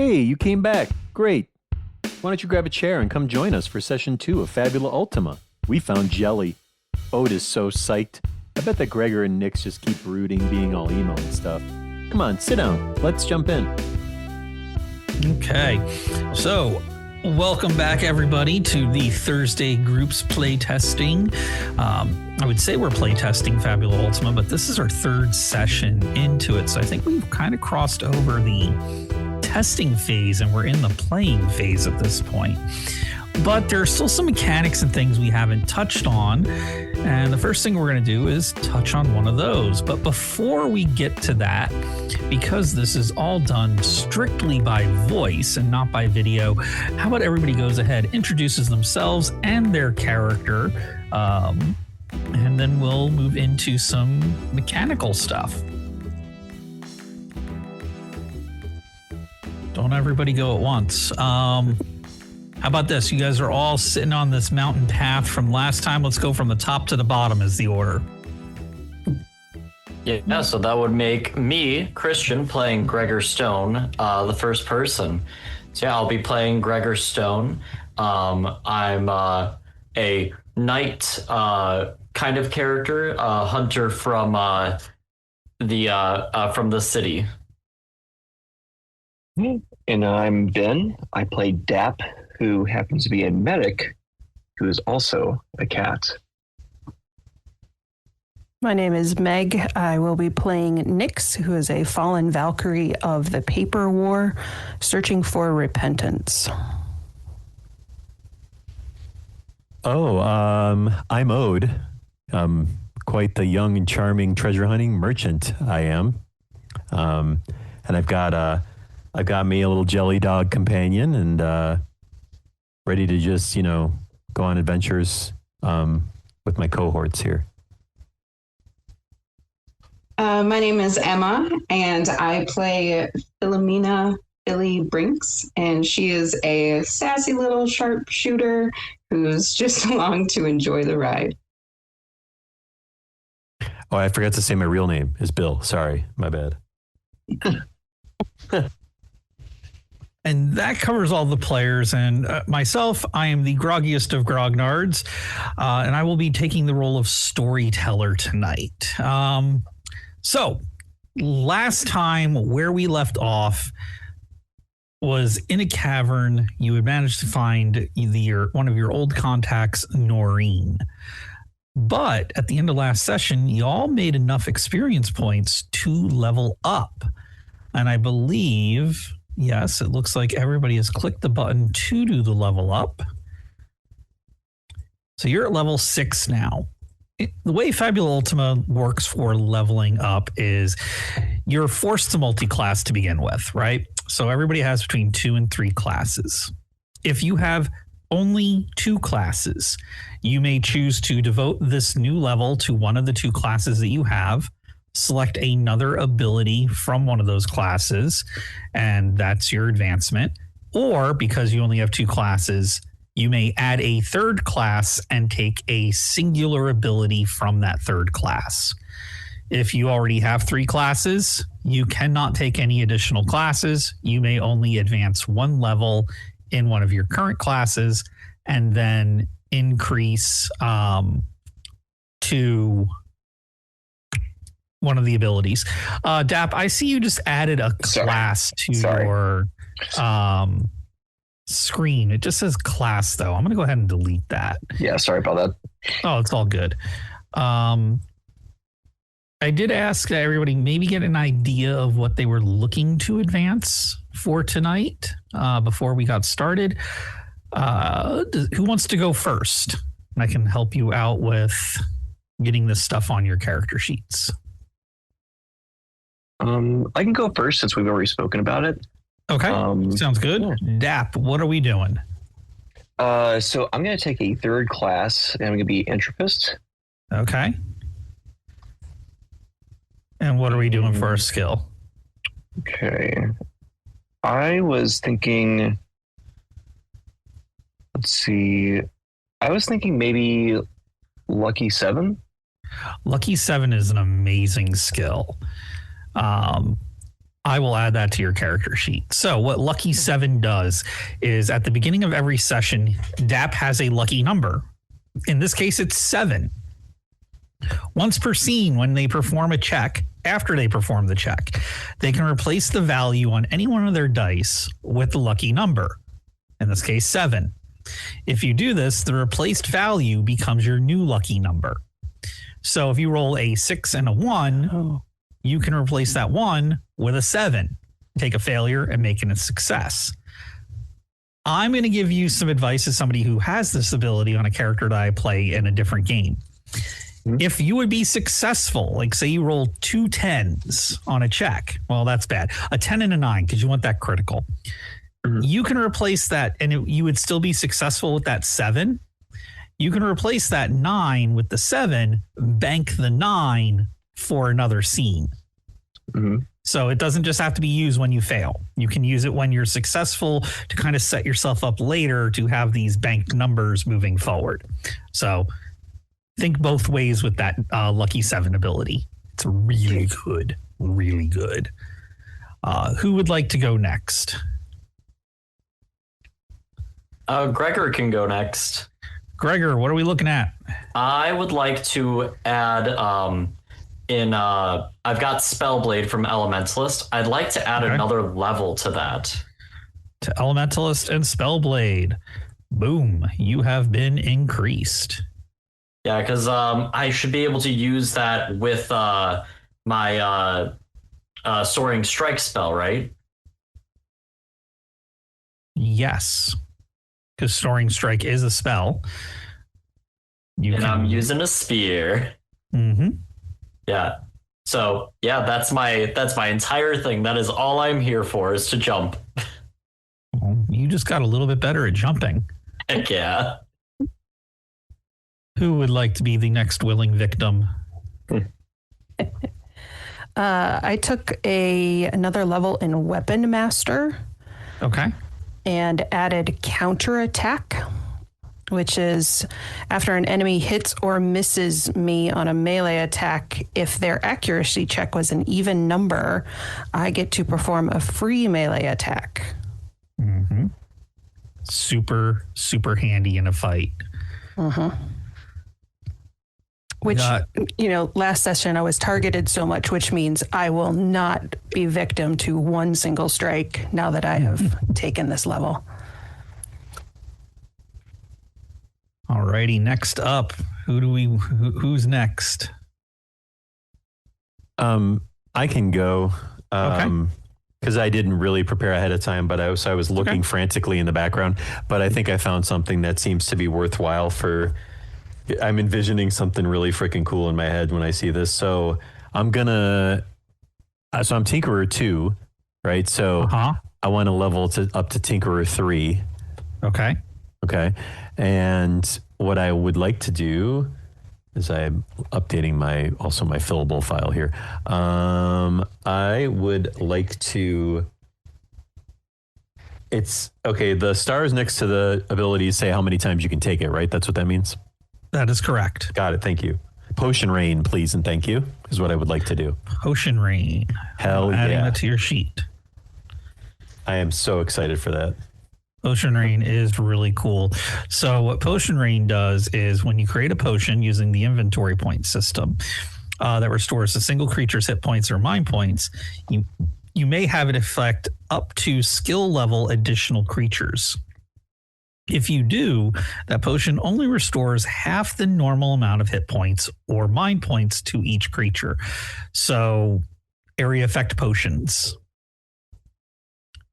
Hey, you came back. Great. Why don't you grab a chair and come join us for session 2 of Fabula Ultima? We found Jelly. Ode is so psyched. I bet that Gregor and Nyx just keep brooding, being all emo and stuff. Come on, sit down. Let's jump in. Okay, so welcome back, everybody, to the Thursday groups playtesting. I would say we're playtesting Fabula Ultima, but this is our third session into it, so I think we've kind of crossed over the testing phase and we're in the playing phase at this point. But there are still some mechanics and things we haven't touched on, and the first thing we're going to do is touch on one of those. But before we get to that, because this is all done strictly by voice and not by video, how about everybody goes ahead, introduces themselves and their character, and then we'll move into some mechanical stuff. Don't everybody go at once. How about this? You guys are all sitting on this mountain path from last time. Let's go from the top to the bottom is the order. Yeah, so that would make me, Christian, playing Gregor Stone, the first person. So yeah, I'll be playing Gregor Stone. I'm a knight kind of character, hunter from the city. And I'm Ben. I play Dap, who happens to be a medic, who is also a cat. My name is Meg. I will be playing Nyx, who is a fallen Valkyrie of the Paper War, searching for repentance. Oh, I'm Ode. Quite the young and charming treasure hunting merchant I am. And I've got me a little jelly dog companion and ready to just, go on adventures with my cohorts here. My name is Emma, and I play Philomena Philly Brinks, and she is a sassy little sharpshooter who's just along to enjoy the ride. Oh, I forgot to say my real name is Bill. Sorry, my bad. And that covers all the players. And myself, I am the groggiest of grognards, and I will be taking the role of storyteller tonight. So last time where we left off was in a cavern. You had managed to find one of your old contacts, Noreen. But at the end of last session, you all made enough experience points to level up. And I believe, yes, it looks like everybody has clicked the button to do the level up. So you're at level 6 now. The way Fabula Ultima works for leveling up is you're forced to multi-class to begin with, right? So everybody has between 2 and 3 classes. If you have only 2 classes, you may choose to devote this new level to one of the 2 classes that you have, select another ability from one of those classes, and that's your advancement. Or because you only have 2 classes, you may add a 3rd class and take a singular ability from that 3rd class. If you already have 3 classes, you cannot take any additional classes. You may only advance 1 level in one of your current classes and then increase to one of the abilities. Dap, I see you just added a class to your screen. It just says class, though. I'm going to go ahead and delete that. Yeah, sorry about that. Oh, it's all good. I did ask that everybody maybe get an idea of what they were looking to advance for tonight before we got started. Who wants to go first? And I can help you out with getting this stuff on your character sheets. I can go first since we've already spoken about it. Okay, sounds good. Yeah. Dap, what are we doing? So I'm going to take a 3rd class, and I'm going to be Entropist. Okay. And what are we doing for our skill? Okay. I was thinking, let's see. I was thinking maybe Lucky 7. Lucky 7 is an amazing skill. I will add that to your character sheet. So what Lucky 7 does is at the beginning of every session, DAP has a lucky number. In this case, it's 7. Once per scene, when they perform a check, after they perform the check, they can replace the value on any one of their dice with the lucky number. In this case, 7. If you do this, the replaced value becomes your new lucky number. So if you roll a 6 and a 1, you can replace that 1 with a 7, take a failure and make it a success. I'm going to give you some advice as somebody who has this ability on a character that I play in a different game. If you would be successful, like say you roll 2 10s on a check, well, that's bad. A 10 and a 9, because you want that critical. You can replace that, and you would still be successful with that 7. You can replace that 9 with the 7, bank the 9 for another scene. So it doesn't just have to be used when you fail. You can use it when you're successful to kind of set yourself up later to have these banked numbers moving forward. So think both ways with that Lucky 7 ability. It's really good. Really good. Who would like to go next? Gregor can go next. Gregor, what are we looking at? I would like to add I've got Spellblade from Elementalist. I'd like to add another level to that. To Elementalist and Spellblade. Boom, you have been increased. Yeah, because I should be able to use that with my Soaring Strike spell, right? Yes, because Soaring Strike is a spell. I'm using a spear. Yeah. So yeah, that's my entire thing. That is all I'm here for, is to jump. Well, you just got a little bit better at jumping. Heck yeah. Who would like to be the next willing victim? I took another level in Weapon Master. Okay. And added counterattack, which is after an enemy hits or misses me on a melee attack, if their accuracy check was an even number, I get to perform a free melee attack. Super, super handy in a fight. Which, last session I was targeted so much, which means I will not be victim to one single strike now that I have taken this level. Alrighty, next up, who's next? I can go. Okay. Because I didn't really prepare ahead of time, but I was looking frantically in the background. But I think I found something that seems to be worthwhile for. I'm envisioning something really freaking cool in my head when I see this. So I'm Tinkerer 2, right? So I want to level up to Tinkerer 3. Okay. And what I would like to do is I'm updating my fillable file here. I would like to. It's okay. The stars next to the abilities say how many times you can take it, right? That's what that means. That is correct. Got it. Thank you. Potion Rain, please, and thank you, is what I would like to do. Potion Rain. Hell yeah. Adding that to your sheet. I am so excited for that. Potion Rain is really cool. So what Potion Rain does is when you create a potion using the inventory point system that restores a single creature's hit points or mind points, you may have it affect up to skill level additional creatures. If you do, that potion only restores half the normal amount of hit points or mind points to each creature. So area effect potions.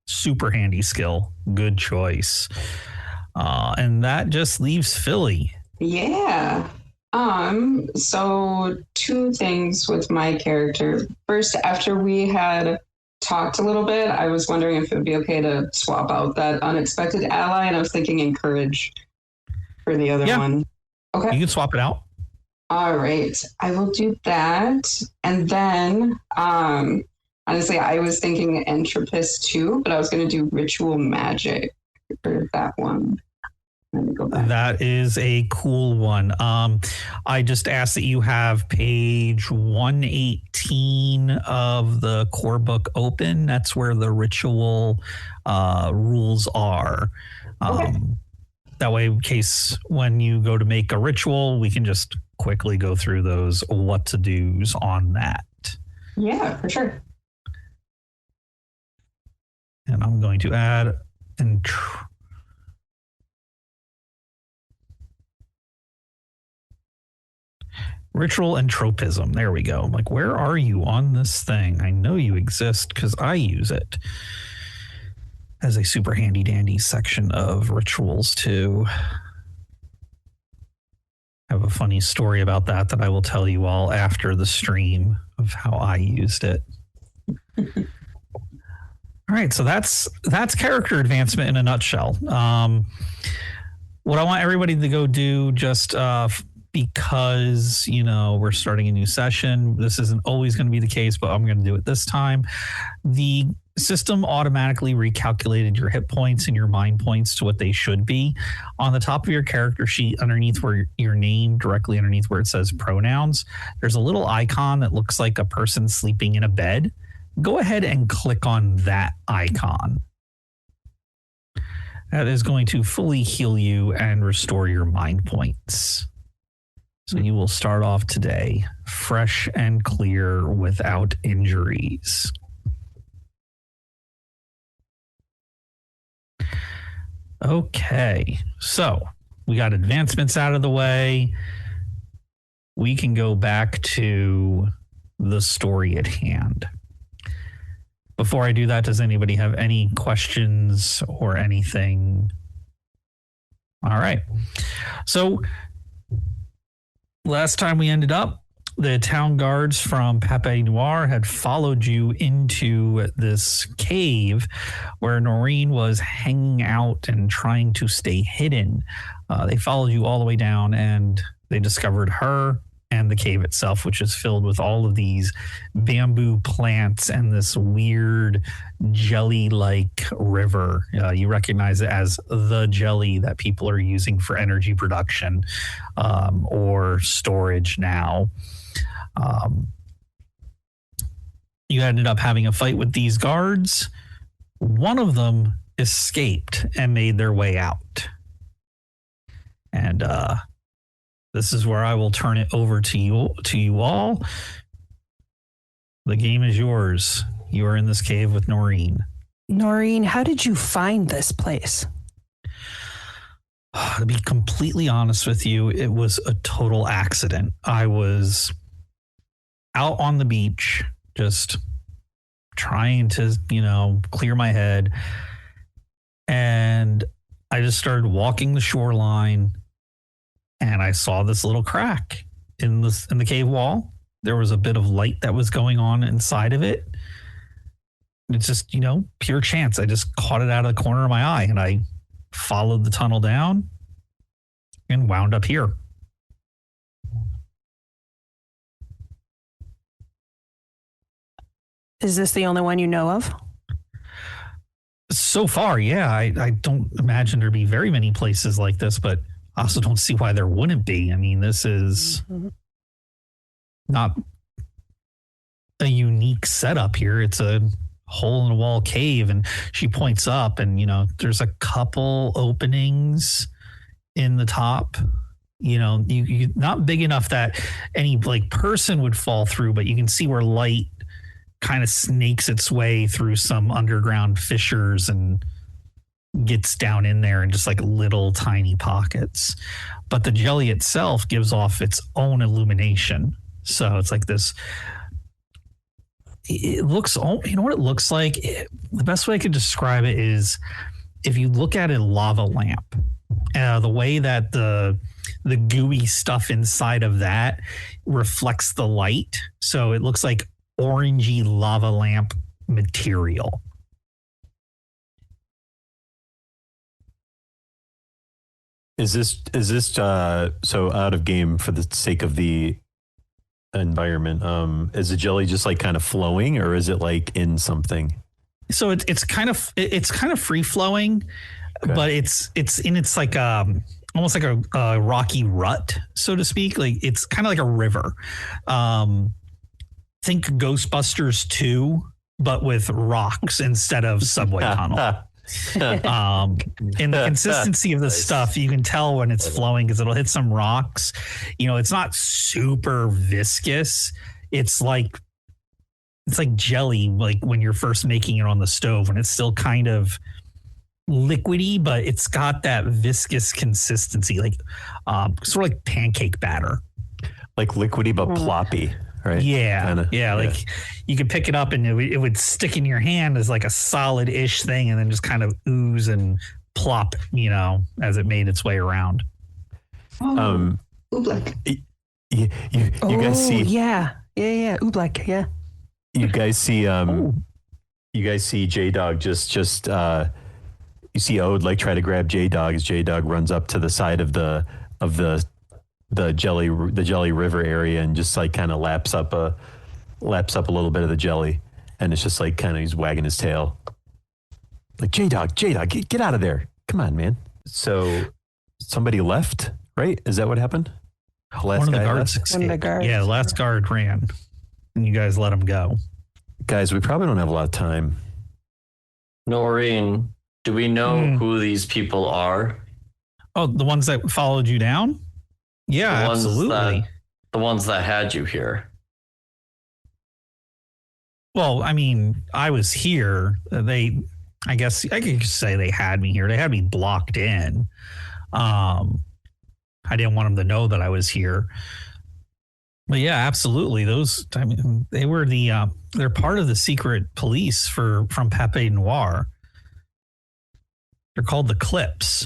Super handy skill. Good choice. And that just leaves Philly. Yeah. So 2 things with my character. First, after we had talked a little bit, I was wondering if it would be okay to swap out that unexpected ally, and I was thinking encourage for the other one. Okay. You can swap it out. All right. I will do that. And then honestly, I was thinking Entropist too, but I was going to do Ritual Magic for that one. Let me go back. That is a cool one. I just asked that you have page 118 of the core book open. That's where the ritual rules are. Okay. That way, in case when you go to make a ritual, we can just quickly go through those what to do's on that. Yeah, for sure. And I'm going to add ritual and tropism. There we go. I'm like, where are you on this thing? I know you exist because I use it as a super handy dandy section of rituals too. I have a funny story about that I will tell you all after the stream of how I used it. All right, so that's character advancement in a nutshell. What I want everybody to go do, just because we're starting a new session. This isn't always going to be the case, but I'm going to do it this time. The system automatically recalculated your hit points and your mind points to what they should be. On the top of your character sheet, underneath where your name, directly underneath where it says pronouns, there's a little icon that looks like a person sleeping in a bed. Go ahead and click on that icon. That is going to fully heal you and restore your mind points. So you will start off today fresh and clear without injuries. Okay, so we got advancements out of the way. We can go back to the story at hand. Before I do that, does anybody have any questions or anything? All right. So last time we ended up, the town guards from Pape Noir had followed you into this cave where Noreen was hanging out and trying to stay hidden. They followed you all the way down and they discovered her and the cave itself, which is filled with all of these bamboo plants and this weird jelly-like river. You recognize it as the jelly that people are using for energy production or storage now. You ended up having a fight with these guards. One of them escaped and made their way out. And this is where I will turn it over to you all. The game is yours. You are in this cave with Noreen. Noreen, how did you find this place? To be completely honest with you, it was a total accident. I was out on the beach, just trying to, clear my head. And I just started walking the shoreline and I saw this little crack in the cave wall. There was a bit of light that was going on inside of it. It's just, pure chance. I just caught it out of the corner of my eye and I followed the tunnel down and wound up here. Is this the only one you know of? So far, yeah. I don't imagine there'd be very many places like this, but I also don't see why there wouldn't be. I mean, this is not a unique setup here. It's a hole in the wall cave, and she points up and, there's a couple openings in the top. You not big enough that any person would fall through, but you can see where light kind of snakes its way through some underground fissures and gets down in there in just little tiny pockets. But the jelly itself gives off its own illumination. So it's like this. It looks, what it looks like? The best way I could describe it is if you look at a lava lamp, the way that the gooey stuff inside of that reflects the light. So it looks like orangey lava lamp material. Is this so out of game for the sake of the environment? Is the jelly just kind of flowing, or is it in something? So it's kind of free flowing. but it's like almost like a rocky rut, so to speak. Like it's kind of like a river. Think Ghostbusters 2, but with rocks instead of subway tunnel. And the consistency of the stuff, you can tell when it's flowing because it'll hit some rocks. It's not super viscous. It's like jelly, like when you're first making it on the stove, and it's still kind of liquidy, but it's got that viscous consistency, like sort of like pancake batter, like liquidy but ploppy. Right. Yeah. Like you could pick it up and it would stick in your hand as like a solid-ish thing and then just kind of ooze and plop, as it made its way around. Oobleck. You guys see? Yeah. Oobleck. Yeah. You guys see? You guys see J-Dog just you see Ode like try to grab J-Dog as J-Dog runs up to the side of the jelly river area and just like kind of laps up a little bit of the jelly, and it's just like kind of he's wagging his tail like J-Dog get out of there, come on man. So somebody left, right? Is that what happened? One of the guards escaped. Yeah, the last guard ran and you guys let him go. Guys, we probably don't have a lot of time. Noreen, do we know who these people are? Oh, the ones that followed you down? Yeah, absolutely. The ones that had you here. Well, I mean, I was here. I guess I could say they had me here. They had me blocked in. I didn't want them to know that I was here. But yeah, absolutely. They were they're part of the secret police from Pape Noir. They're called the Clips.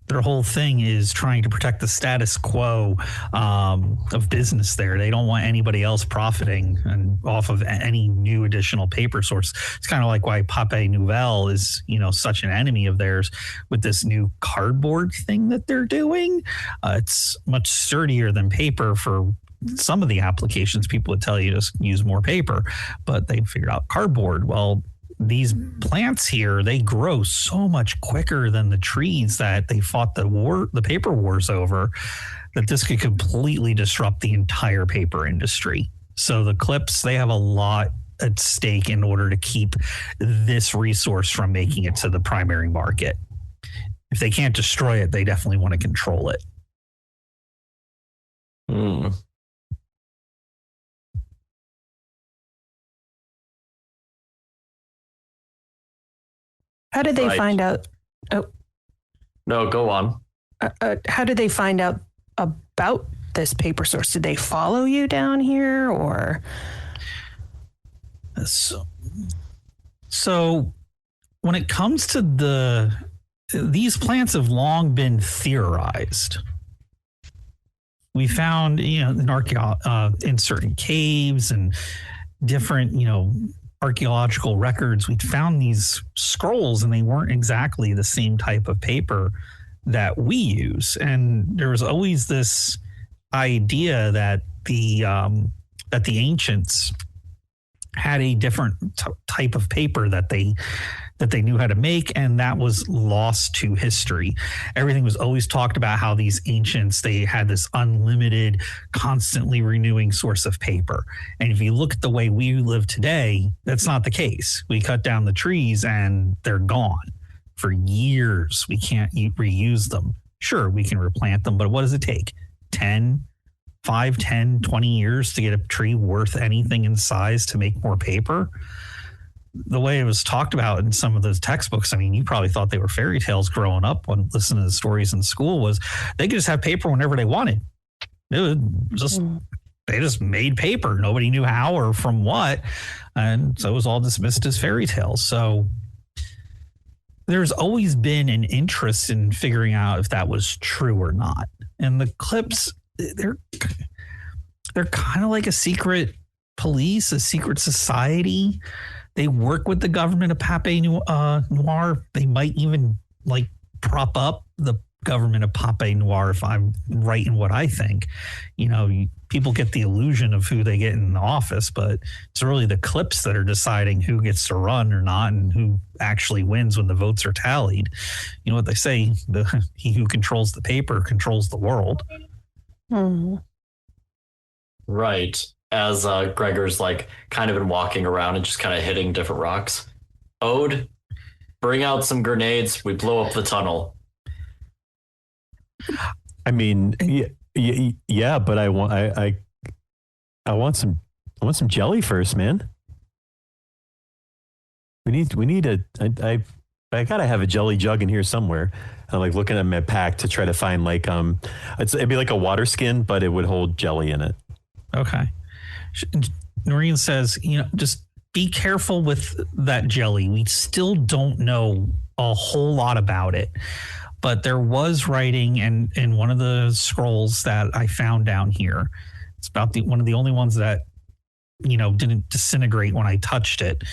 Their whole thing is trying to protect the status quo of business there. They don't want anybody else profiting off of any new additional paper source. It's kind of like why Pape Nouvelle is, such an enemy of theirs with this new cardboard thing that they're doing. It's much sturdier than paper for some of the applications. People would tell you to use more paper, but they figured out cardboard. Well, these plants here, they grow so much quicker than the trees that they fought the paper wars over, that this could completely disrupt the entire paper industry. So the Clips, they have a lot at stake in order to keep this resource from making it to the primary market. If they can't destroy it, they definitely want to control it. How did they find out? Oh, no, go on. How did they find out about this paper source? Did they follow you down here, or? So when it comes to these plants have long been theorized. We found, in certain caves and different, archaeological records, we found these scrolls and they weren't exactly the same type of paper that we use. And there was always this idea that the ancients had a different type of paper that they knew how to make, and that was lost to history. Everything was always talked about how these ancients, they had this unlimited, constantly renewing source of paper. And if you look at the way we live today, that's not the case. We cut down the trees and they're gone for years. We can't reuse them. Sure, we can replant them, but what does it take? 5, 10, 20 years to get a tree worth anything in size to make more paper? The way it was talked about in some of those textbooks, I mean, you probably thought they were fairy tales growing up when listening to the stories in school, was they could just have paper whenever they wanted. It was they just made paper. Nobody knew how or from what. And so it was all dismissed as fairy tales. So there's always been an interest in figuring out if that was true or not. And the Clips, they're kind of like a secret police, a secret society. They work with the government of Pape Noir. They might even prop up the government of Pape Noir, if I'm right in what I think. people get the illusion of who they get in the office, but it's really the clips that are deciding who gets to run or not and who actually wins when the votes are tallied. You know what they say, he who controls the paper controls the world. Right. As Gregor's like kind of been walking around and just kind of hitting different rocks. Ode, bring out some grenades. We blow up the tunnel. I mean, yeah, but I want some jelly first, man. We need I gotta have a jelly jug in here somewhere. I'm like looking at my pack to try to find like it'd be like a water skin, but it would hold jelly in it. Okay. Noreen says, just be careful with that jelly. We still don't know a whole lot about it, but there was writing in one of the scrolls that I found down here. It's about one of the only ones that, didn't disintegrate when I touched it.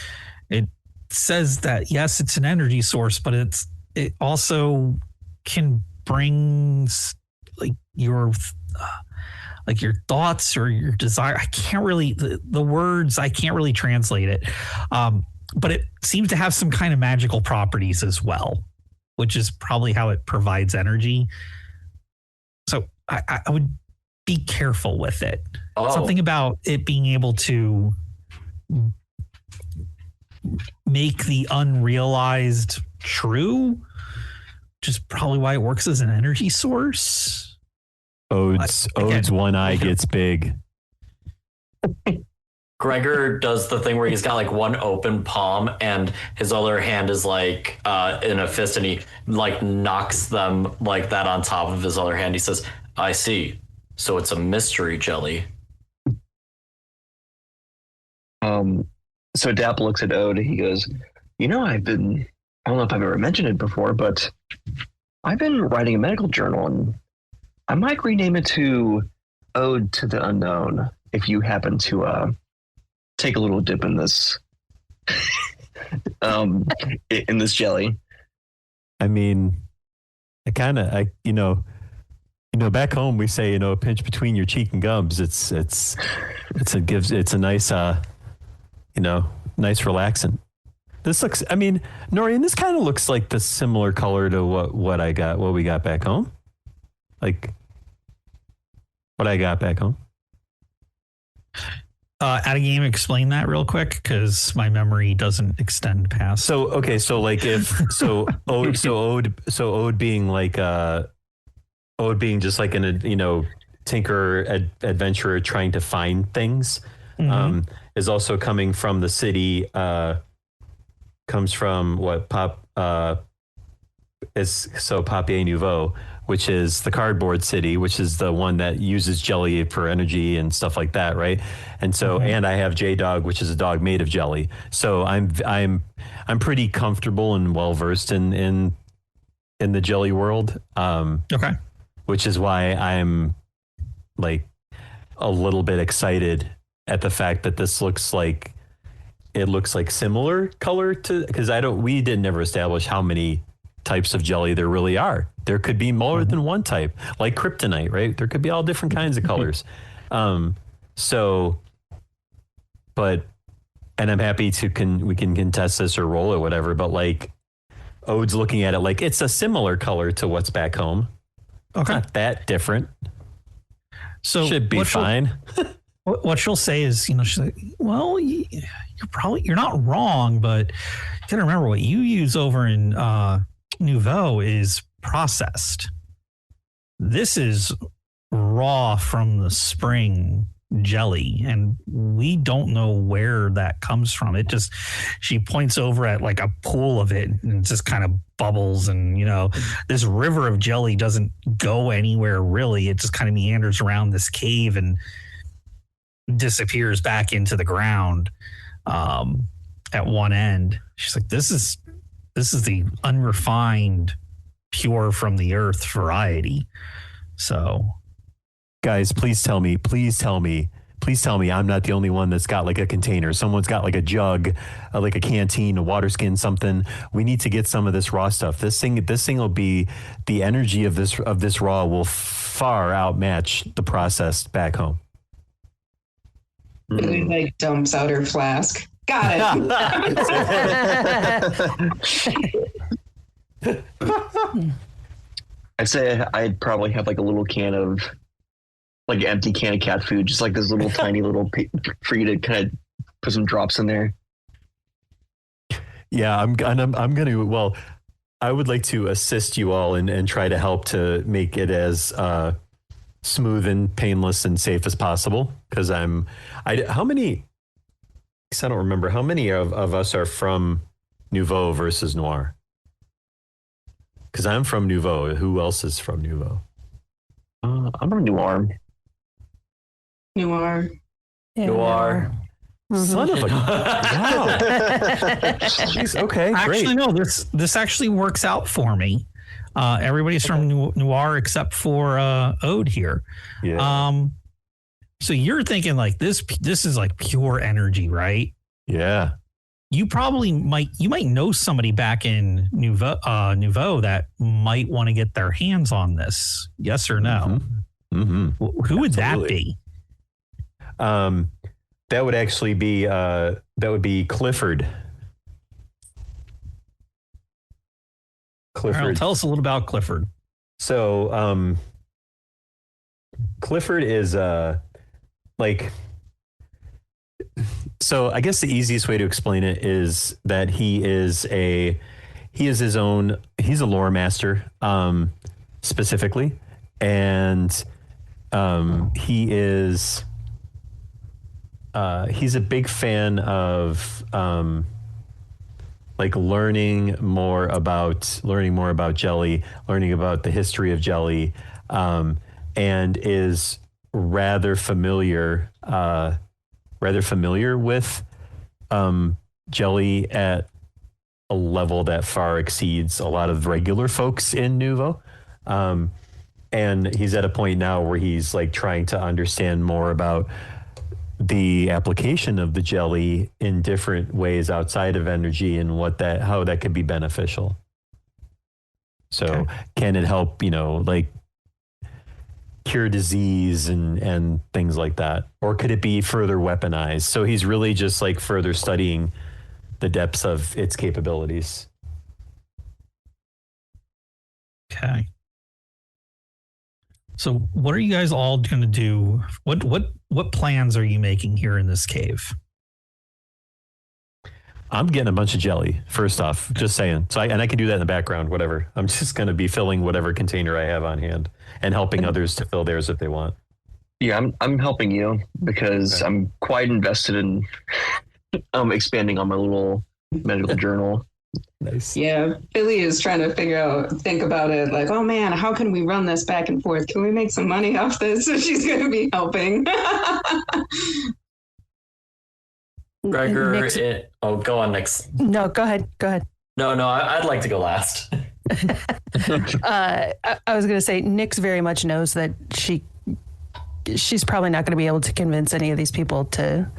It says that, yes, it's an energy source, but it also can bring like your thoughts or your desire. I can't really, the words, I can't really translate it. But it seems to have some kind of magical properties as well, which is probably how it provides energy. So I would be careful with it. Oh. Something about it being able to make the unrealized true, which is probably why it works as an energy source. Ode's one eye gets big. Gregor does the thing where he's got like one open palm and his other hand is like in a fist, and he like knocks them like that on top of his other hand. He says, I see. So it's a mystery jelly. So Dap looks at Ode. He goes, I don't know if I've ever mentioned it before, but I've been writing a medical journal, and I might rename it to Ode to the Unknown if you happen to take a little dip in this in this jelly. I mean, back home we say, a pinch between your cheek and gums. It's a nice nice relaxant. This looks, Noreen, this kind of looks like the similar color to what we got back home. Like what I got back home. At a game, explain that real quick because my memory doesn't extend past. So okay, so like Ode being like Ode being just like tinker adventurer trying to find things, is also coming from the city. Comes from what Papier Nouveau, which is the cardboard city, which is the one that uses jelly for energy and stuff like that, right? And so, and I have J-Dog, which is a dog made of jelly. So I'm pretty comfortable and well versed in the jelly world. Okay, which is why I'm like a little bit excited at the fact that this looks like similar color to, because we didn't ever establish how many types of jelly there really are. There could be more than one type, like kryptonite, right? There could be all different kinds of colors. And I'm happy we can contest this or roll or whatever, but like Ode's looking at it like it's a similar color to what's back home. Okay. It's not that different. So should be fine. What she'll say is, she's like, well, you're not wrong, but you gotta remember what you use over in Nouveau is processed. This is raw from the spring jelly, and we don't know where that comes from. She points over at like a pool of it, and it just kind of bubbles, and this river of jelly doesn't go anywhere really. It just kind of meanders around this cave and disappears back into the ground at one end. She's like, this is the unrefined, pure from the earth variety. So guys, please tell me I'm not the only one that's got like a container. Someone's got like a jug, like a canteen, a water skin, something. We need to get some of this raw stuff. This thing will be, the energy of this raw will far outmatch the processed back home. Billy like dumps out her flask. Got it. I'd say I'd probably have like a little can of like an empty can of cat food, just like this little tiny little for you to kind of put some drops in there. Yeah, I'm gonna. Well, I would like to assist you all and try to help to make it as smooth and painless and safe as possible. Because how many? I don't remember how many of us are from Nouveau versus Noir. Because I'm from Nouveau. Who else is from Nouveau? I'm from Noir. Noir. Yeah, Noir. Son of a wow! Jeez, okay, Actually, great. no. This actually works out for me. Everybody's from Noir except for Ode here. Yeah. So you're thinking like this is like pure energy, right? Yeah. You probably might know somebody back in Nouveau that might want to get their hands on this. Yes or no? Mm-hmm. Who would Absolutely. that be? That would actually be Clifford. All right, tell us a little about Clifford. So Clifford is so I guess the easiest way to explain it is that he's a lore master, specifically, and he's a big fan of like learning more about jelly, learning about the history of jelly, and is rather familiar with jelly at a level that far exceeds a lot of regular folks in Nouveau. And he's at a point now where he's like trying to understand more about the application of the jelly in different ways outside of energy and how that could be beneficial. So can it help, like cure disease and things like that? Or could it be further weaponized? So he's really just like further studying the depths of its capabilities. Okay. So what are you guys all going to do? What plans are you making here in this cave? I'm getting a bunch of jelly, first off, just saying. So I can do that in the background, whatever. I'm just going to be filling whatever container I have on hand and helping others to fill theirs if they want. Yeah, I'm helping you because I'm quite invested in expanding on my little medical journal. Nice. Yeah, Billy is trying to think about it like, oh man, how can we run this back and forth? Can we make some money off this? So she's going to be helping. Gregor, go on, Nix. No, go ahead. No, I'd like to go last. I was going to say, Nyx very much knows that she's probably not going to be able to convince any of these people to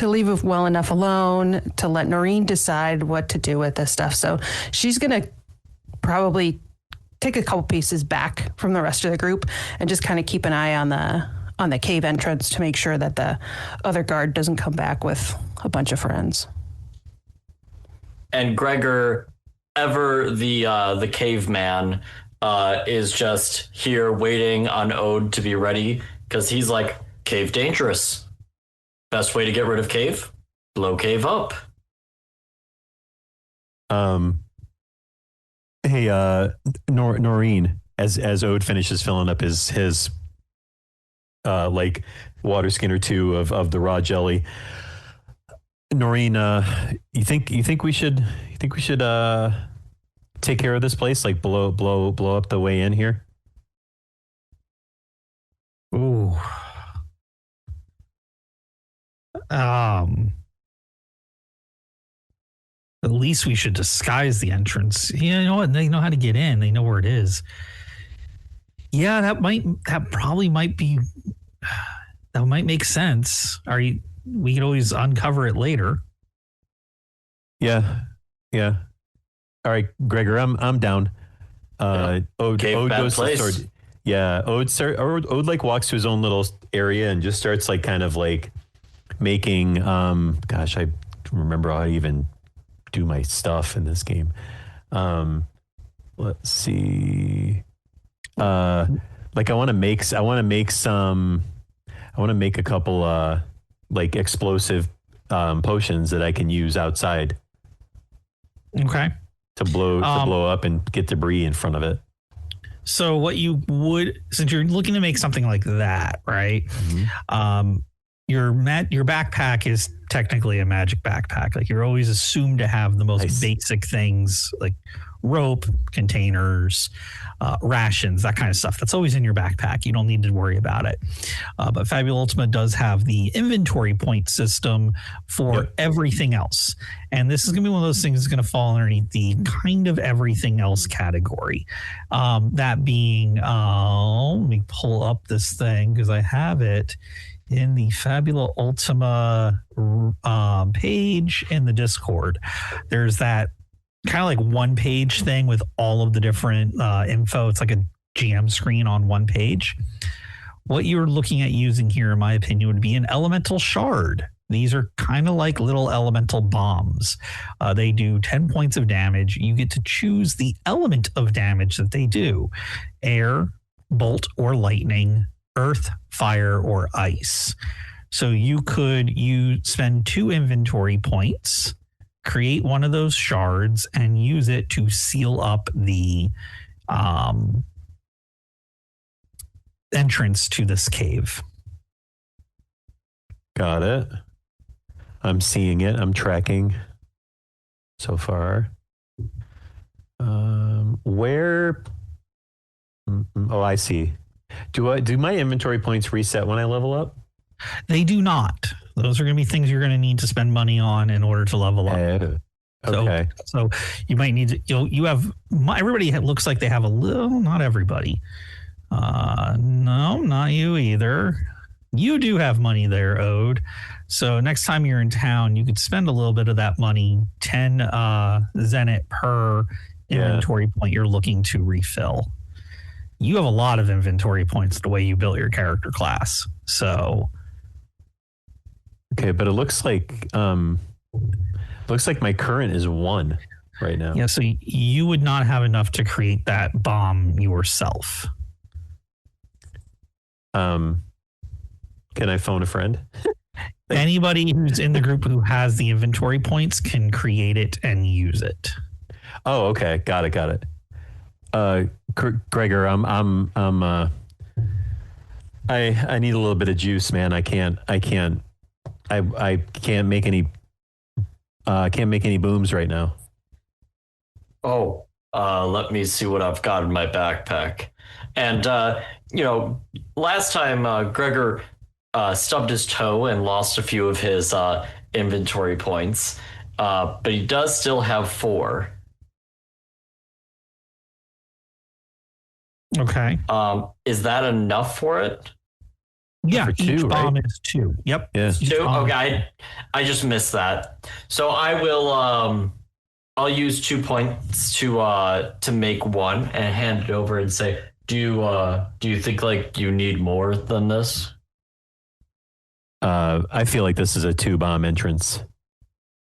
leave it well enough alone to let Noreen decide what to do with this stuff. So she's going to probably take a couple pieces back from the rest of the group and just kind of keep an eye on the cave entrance to make sure that the other guard doesn't come back with a bunch of friends. And Gregor, ever the caveman, is just here waiting on Ode to be ready because he's like, cave dangerous. Best way to get rid of cave? Blow cave up. Hey, Noreen, as Ode finishes filling up his like water skin or two of the raw jelly, Noreen, you think we should take care of this place, like blow up the way in here? Ooh. At least we should disguise the entrance. You know what? They know how to get in. They know where it is. Yeah, that might make sense. We could always uncover it later. Yeah. All right, Gregor, I'm down. Ode goes to start. Yeah, Ode like walks to his own little area and just starts like kind of like making. Gosh, I remember how I even do my stuff in this game. Let's see. Like I want to make a couple like explosive potions that I can use outside Okay. to blow up and get debris in front of it. So what you would, since you're looking to make something like that, right? Your backpack is technically a magic backpack. Like you're always assumed to have the most basic things like rope, containers, rations, that kind of stuff. That's always in your backpack. You don't need to worry about it. But Fabula Ultima does have the inventory point system for everything else. And this is going to be one of those things that's going to fall underneath the kind of everything else category. That being, let me pull up this thing because I have it in the Fabula Ultima page in the Discord. There's that kind of like one page thing with all of the different info. It's like a GM screen on one page. What you're looking at using here, in my opinion, would be an elemental shard. These are kind of like little elemental bombs. They do 10 points of damage. You get to choose the element of damage that they do: air, bolt, or lightning, earth, fire, or ice. So you spend 2 inventory points, create one of those shards, and use it to seal up the entrance to this cave. Got it. I'm seeing it. I'm tracking so far. Where? Oh, I see. Do my inventory points reset when I level up? They do not. Those are going to be things you're going to need to spend money on in order to level up. Okay. So you might need to. You have everybody looks like they have a little. Not everybody. No, not you either. You do have money there, Ode. So next time you're in town, you could spend a little bit of that money, 10 zenit per inventory point you're looking to refill. You have a lot of inventory points the way you built your character class. So okay, but it looks like my current is 1 right now. yeah, so you would not have enough to create that bomb yourself. Can I phone a friend? Anybody who's in the group who has the inventory points can create it and use it. Oh, okay. Got it. Gregor, I need a little bit of juice, man. I can't make any booms right now. Oh, let me see what I've got in my backpack. And, last time Gregor stubbed his toe and lost a few of his inventory points, but he does still have 4. Okay. Is that enough for it? Yeah, for 2, each bomb right? is 2. Yep. Yeah. 2? Okay, I just missed that. So I will I'll use 2 points to make 1 and hand it over and say, do you think like you need more than this? I feel like this is a 2-bomb entrance.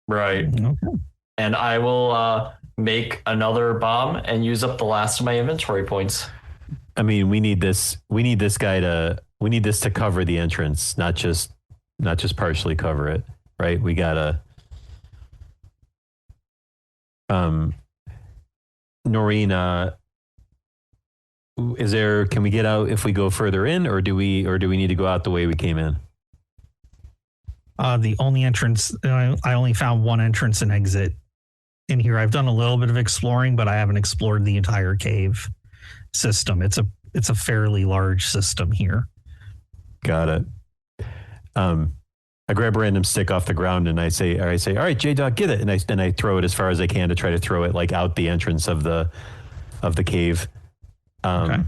Right. Okay. And I will make another bomb and use up the last of my inventory points. I mean, we need this to cover the entrance, not just partially cover it, right? We gotta Noreen, can we get out if we go further in, or do we need to go out the way we came in? The only entrance, I only found one entrance and exit in here. I've done a little bit of exploring, but I haven't explored the entire cave system. It's a fairly large system here. Got it. I grab a random stick off the ground and I say, all right, J-Dog, get it. And I throw it as far as I can to try to throw it like out the entrance of the cave. Okay.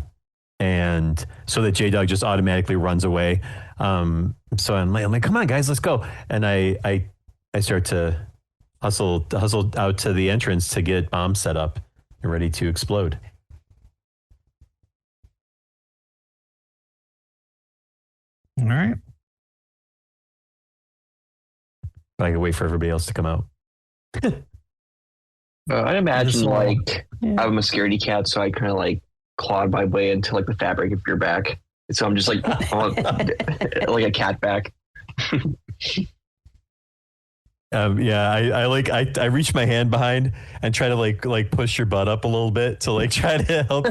And so that J-Dog just automatically runs away. So I'm like, come on, guys, let's go. And I start to hustle out to the entrance to get bombs set up and ready to explode. All right. But I can wait for everybody else to come out. I'd imagine like Yeah. I'm a scaredy cat, so I kind of like clawed my way into like the fabric of your back. And so I'm just like like a cat back. I reach my hand behind and try to like push your butt up a little bit to like try to help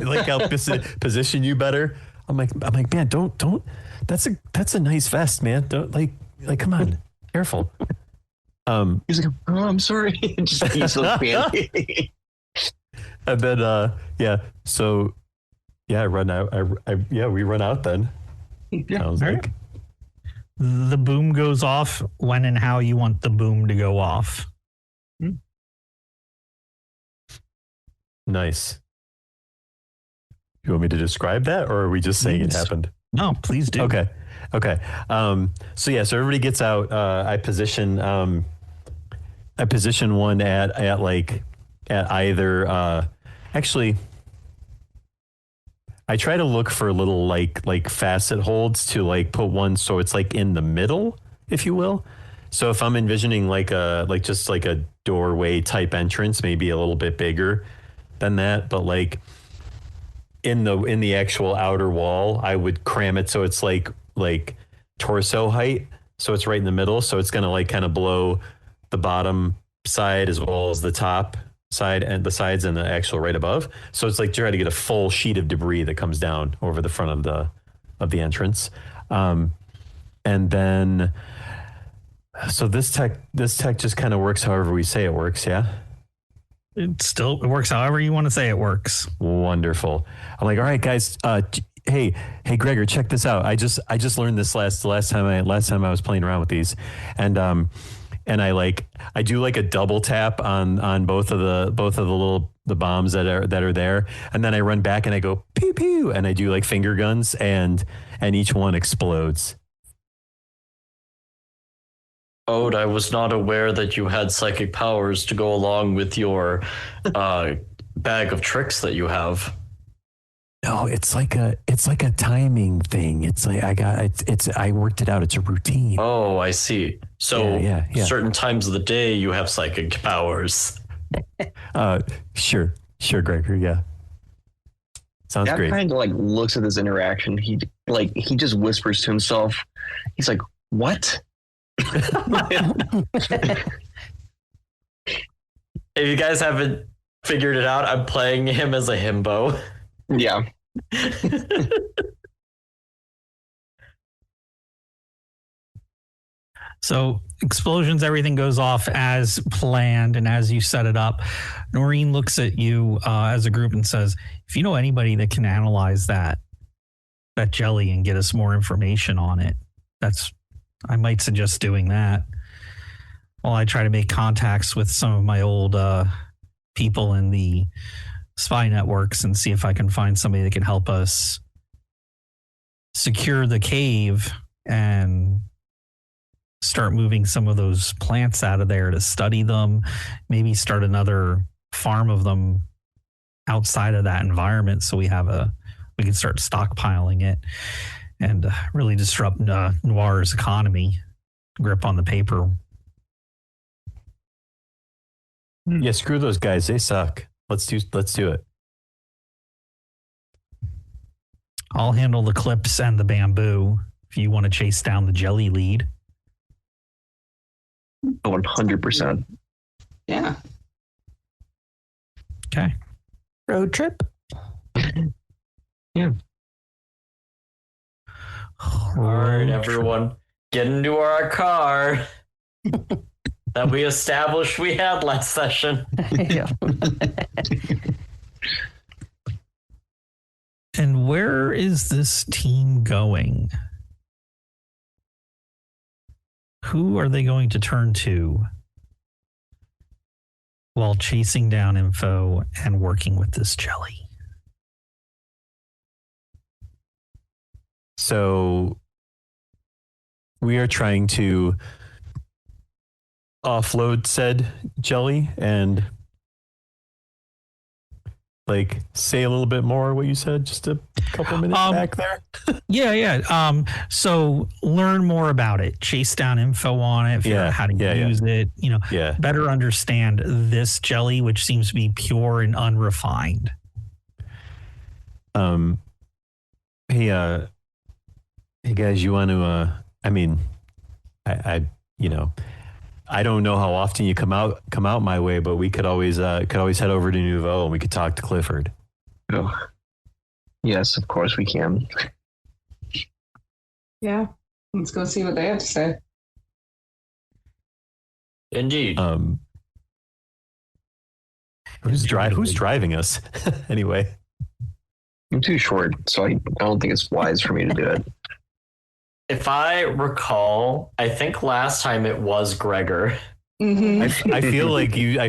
position you better. I'm like, man, don't. That's a nice vest, man. Don't like come on, careful. He's like, oh, I'm sorry. Just he's so fancy. And then so I run out. We run out then. Sounds All like. right. The boom goes off when and how you want the boom to go off. Nice. You want me to describe that, or are we just saying it Please. happened? No, please do. Okay. So everybody gets out. I position one at either. Actually, I try to look for little like facet holds to like put one so it's like in the middle, if you will. So if I'm envisioning just a doorway type entrance, maybe a little bit bigger than that, but like in the actual outer wall, I would cram it so it's like torso height, so it's right in the middle, so it's gonna like kind of blow the bottom side as well as the top side and the sides and the actual right above. So it's like trying to get a full sheet of debris that comes down over the front of the entrance. And then so this tech just kind of works however we say it works, yeah? It works however you want to say it works. Wonderful. I'm like, all right, guys. Hey, Gregor, check this out. I just learned this last time I was playing around with these, and I do like a double tap on both of the bombs that are there, and then I run back and I go pew pew, and I do like finger guns, and each one explodes. Ode, I was not aware that you had psychic powers to go along with your bag of tricks that you have. No, it's like a timing thing. It's like I worked it out. It's a routine. Oh, I see. So Yeah. certain times of the day you have psychic powers. Sure, Gregor. Yeah, sounds That great. kind of like looks at this interaction. He just whispers to himself. He's like, "What?" If you guys haven't figured it out, I'm playing him as a himbo. Yeah. So explosions, everything goes off as planned and as you set it up. Noreen looks at you as a group and says, if you know anybody that can analyze that jelly and get us more information on it, I might suggest doing that. While I try to make contacts with some of my old people in the spy networks and see if I can find somebody that can help us secure the cave and start moving some of those plants out of there to study them, maybe start another farm of them outside of that environment so we can start stockpiling it and really disrupt Noir's economy, grip on the paper. Yeah, screw those guys. They suck. Let's do it. I'll handle the clips and the bamboo if you want to chase down the jelly lead. 100%. Yeah. Okay. Road trip. Yeah. All right, everyone, get into our car that we established we had last session. Yeah. And where is this team going? Who are they going to turn to while chasing down info and working with this jelly? So we are trying to offload said jelly and like say a little bit more what you said just a couple minutes back there? Yeah. So learn more about it. Chase down info on it. Figure out how to use it. Better understand this jelly, which seems to be pure and unrefined. Hey guys, you want to? I don't know how often you come out my way, but we could always head over to Nouveau and we could talk to Clifford. Oh, yes, of course we can. Yeah, let's go see what they have to say. Indeed. Who's driving us anyway? I'm too short, so I don't think it's wise for me to do it. If I recall, I think last time it was Gregor. Mm-hmm. I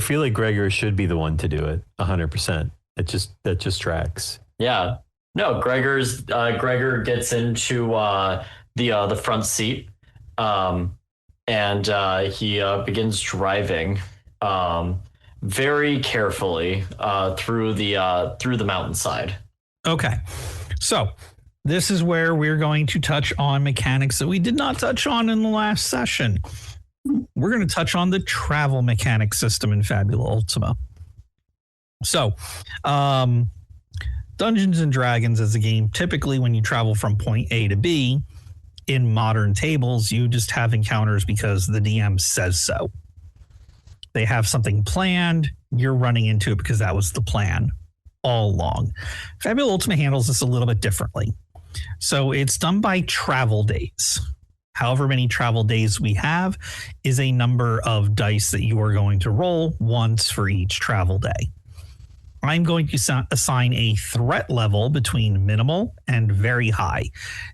feel like Gregor should be the one to do it 100%. That just tracks. Yeah. No, Gregor gets into the front seat, and he begins driving very carefully through the mountainside. Okay, so this is where we're going to touch on mechanics that we did not touch on in the last session. We're going to touch on the travel mechanic system in Fabula Ultima. So, Dungeons and Dragons as a game, typically when you travel from point A to B, in modern tables, you just have encounters because the DM says so. They have something planned, you're running into it because that was the plan all along. Fabula Ultima handles this a little bit differently. So it's done by travel days. However many travel days we have is a number of dice that you are going to roll once for each travel day. I'm going to assign a threat level between minimal and very high.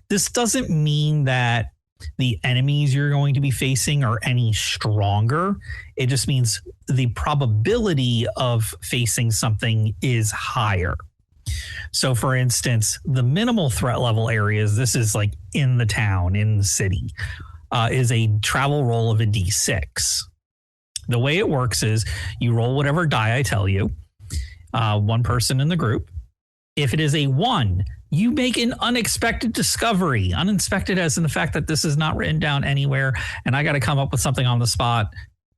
This doesn't mean that the enemies you're going to be facing are any stronger. It just means the probability of facing something is higher. So, for instance, the minimal threat level areas, this is like in the town, in the city, is a travel roll of a D6. The way it works is you roll whatever die I tell you, one person in the group. If it is a 1, you make an unexpected discovery. Unexpected as in the fact that this is not written down anywhere and I got to come up with something on the spot,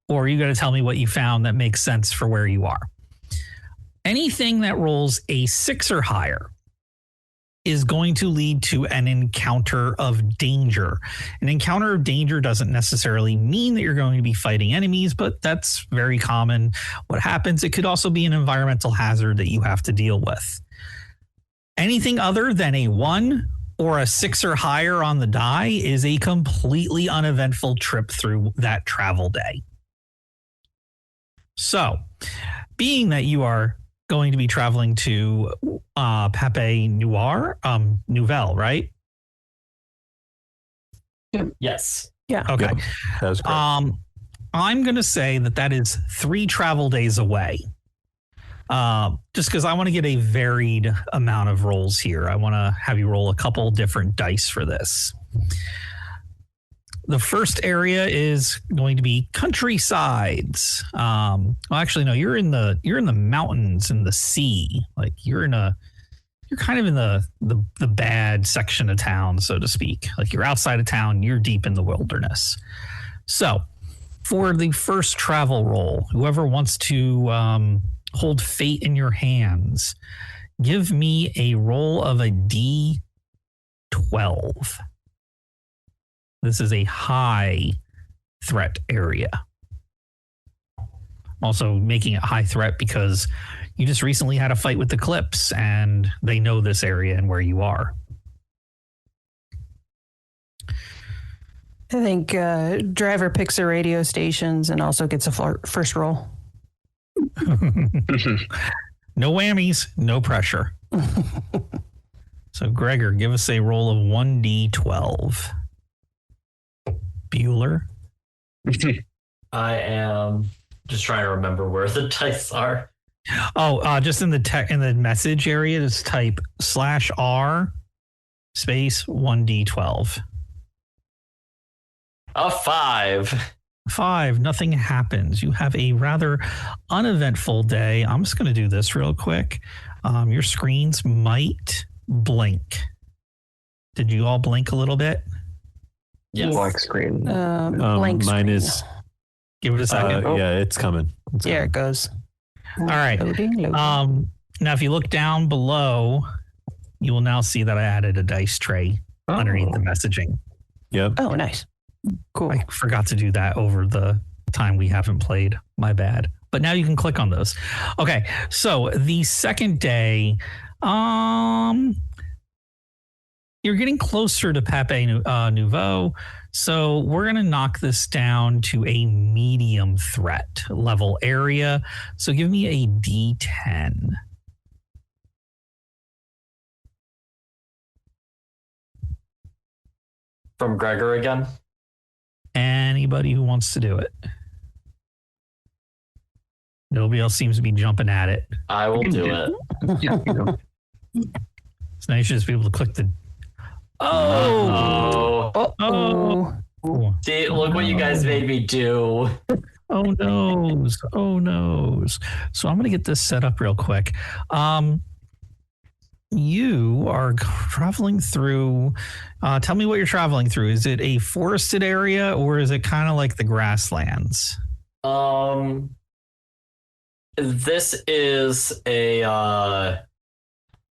or you got to tell me what you found that makes sense for where you are. Anything that rolls a 6 or higher is going to lead to an encounter of danger. An encounter of danger doesn't necessarily mean that you're going to be fighting enemies, but that's very common. What happens, it could also be an environmental hazard that you have to deal with. Anything other than a 1 or a 6 or higher on the die is a completely uneventful trip through that travel day. So, being that you are going to be traveling to Pape Nouvelle, right? Yes. Yeah. Okay. Yep, that was correct. I'm going to say that is 3 travel days away. Just because I want to get a varied amount of rolls here. I want to have you roll a couple different dice for this. The first area is going to be countrysides. Well, actually, no, you're in the mountains and the sea. Like you're kind of in the bad section of town, so to speak. Like you're outside of town, you're deep in the wilderness. So for the first travel roll, whoever wants to hold fate in your hands, give me a roll of a D12. This is a high threat area. Also making it high threat because you just recently had a fight with the Clips and they know this area and where you are. I think driver picks the radio stations and also gets a first roll. No whammies, no pressure. So Gregor, give us a roll of 1d12. Bueller. I am just trying to remember where the dice are. Oh, just in the message area, just type /R space 1d12. A 5. 5, nothing happens. You have a rather uneventful day. I'm just going to do this real quick. Your screens might blink. Did you all blink a little bit? Yes. Black screen. Blank mine screen. is. Give it a second. Yeah, it's coming. There it goes. All right. Loading. Now, if you look down below, you will now see that I added a dice tray underneath the messaging. Yep. Oh, nice. Cool. I forgot to do that over the time we haven't played. My bad. But now you can click on those. Okay. So the second day, you're getting closer to Pape Nouveau. So we're going to knock this down to a medium threat level area. So give me a D10. From Gregor again? Anybody who wants to do it. Nobody else seems to be jumping at it. I will do it. Yeah, you know. It's nice just to be able to click the. Oh! Oh! See, look what you guys made me do. Oh noes. Oh noes. So I'm going to get this set up real quick. You are traveling through. Tell me what you're traveling through. Is it a forested area or is it kind of like the grasslands? This is a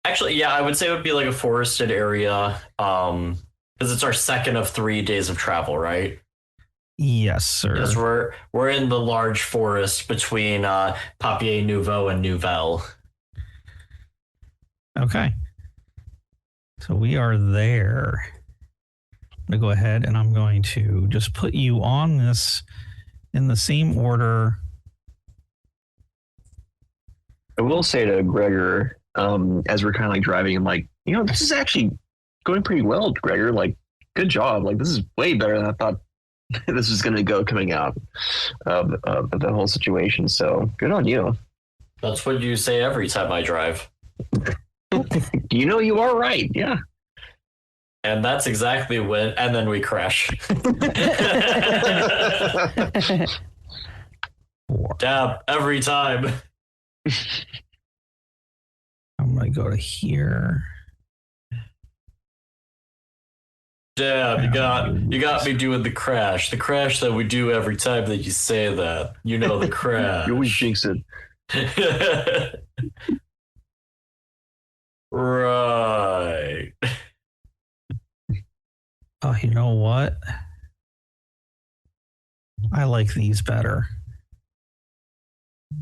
actually, yeah, I would say it would be like a forested area. Because it's our second of 3 days of travel, right? Yes, sir. Yes, we're in the large forest between Papier Nouveau and Nouvelle. Okay. So we are there. I'm going to go ahead and I'm going to just put you on this in the same order. I will say to Gregor, as we're kind of like driving, I'm like, this is actually going pretty well, Gregor. Like, good job. Like, this is way better than I thought this was going to go coming out of the whole situation. So good on you. That's what you say every time I drive. You are right. Yeah. And that's exactly when, and then we crash. Dab, every time. I'm going to go to here. Dab, you got me doing the crash that we do every time that you say that. You know the crash. You always jinx it. Right. Oh, you know what? I like these better.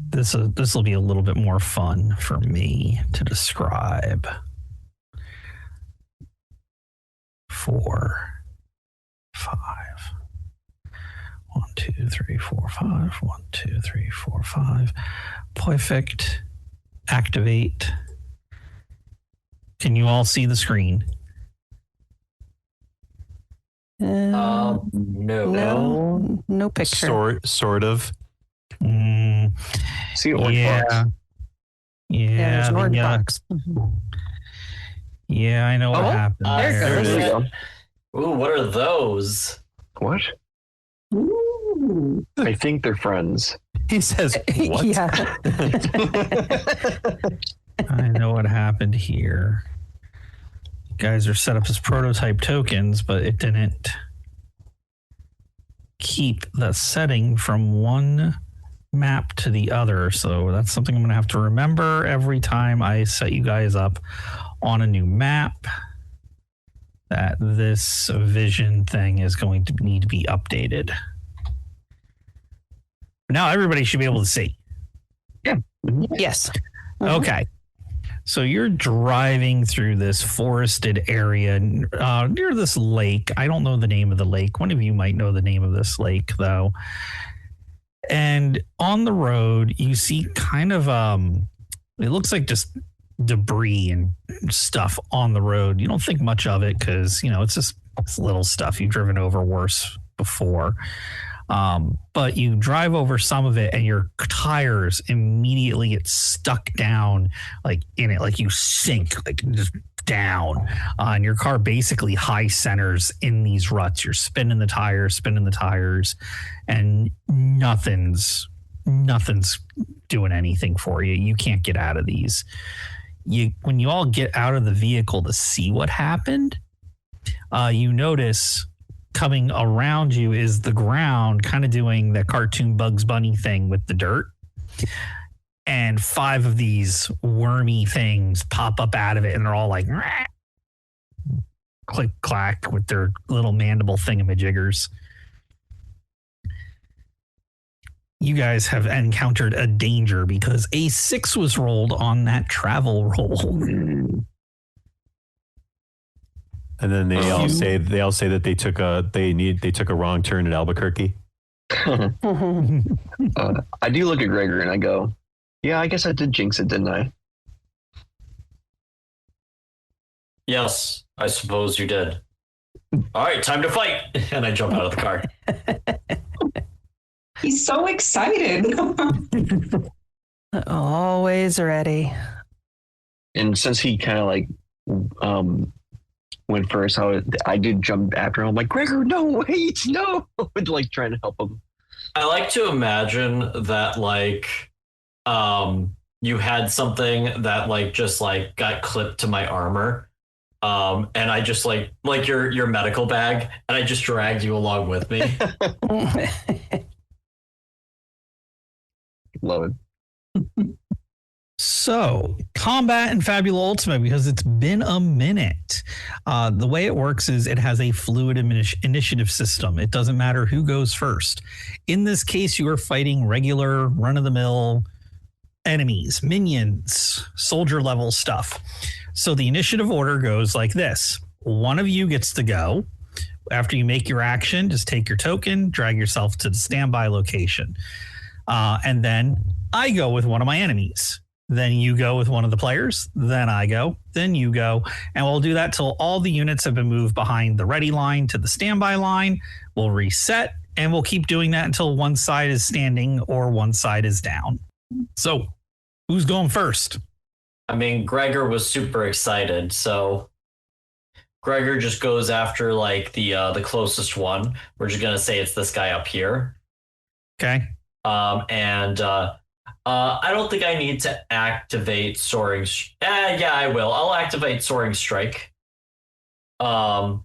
This will be a little bit more fun for me to describe. 4, 5. 1, 2, 3, 4, 5. 1, 2, 3, 4, 5. Perfect. Activate. Can you all see the screen? No. No picture. Sort of. See orange box. Yeah, there's an orange box. Yeah, I know what happened. There There you go. Ooh, what are those? What? I think they're friends. He says, what? Yeah. I know what happened here. You guys are set up as prototype tokens, but it didn't keep the setting from one map to the other. So that's something I'm going to have to remember every time I set you guys up on a new map, that this vision thing is going to need to be updated. Now everybody should be able to see. Yes. Okay. So you're driving through this forested area near this lake. I don't know the name of the lake. One of you might know the name of this lake, though. And on the road, you see kind of, it looks like just debris and stuff on the road. You don't think much of it because, it's just little stuff. You've driven over worse before. But you drive over some of it and your tires immediately get stuck down like in it, like you sink like just down, and your car basically high centers in these ruts. You're spinning the tires, and nothing's doing anything for you. You can't get out of these. when you all get out of the vehicle to see what happened, you notice coming around you is the ground kind of doing the cartoon Bugs Bunny thing with the dirt. And 5 of these wormy things pop up out of it, and they're all like click clack with their little mandible thingamajiggers. You guys have encountered a danger because a 6 was rolled on that travel roll. And then they all say that they took a wrong turn at Albuquerque. I do look at Gregor and I go, yeah, I guess I did jinx it, didn't I? Yes, I suppose you did. All right, time to fight. And I jump out of the car. He's so excited. Always ready. And since he kind of like went first, I did jump after him. I'm like, Gregor, no, wait, no. Like trying to help him. I like to imagine that like you had something that like just like got clipped to my armor. And I just like your medical bag, and I just dragged you along with me. Love it. So, combat in Fabula Ultima, because it's been a minute. The way it works is it has a fluid initiative system. It doesn't matter who goes first. In this case, you are fighting regular, run-of-the-mill enemies, minions, soldier level stuff. So the initiative order goes like this. One of you gets to go. After you make your action, just take your token, drag yourself to the standby location. And then I go with one of my enemies. Then you go with one of the players. Then I go. Then you go. And we'll do that till all the units have been moved behind the ready line to the standby line. We'll reset, and we'll keep doing that until one side is standing or one side is down. So who's going first? I mean, Gregor was super excited, so Gregor just goes after like the closest one. We're just gonna say it's this guy up here. Okay. I don't think I need to activate Soaring. Yeah, I will. I'll activate Soaring Strike. So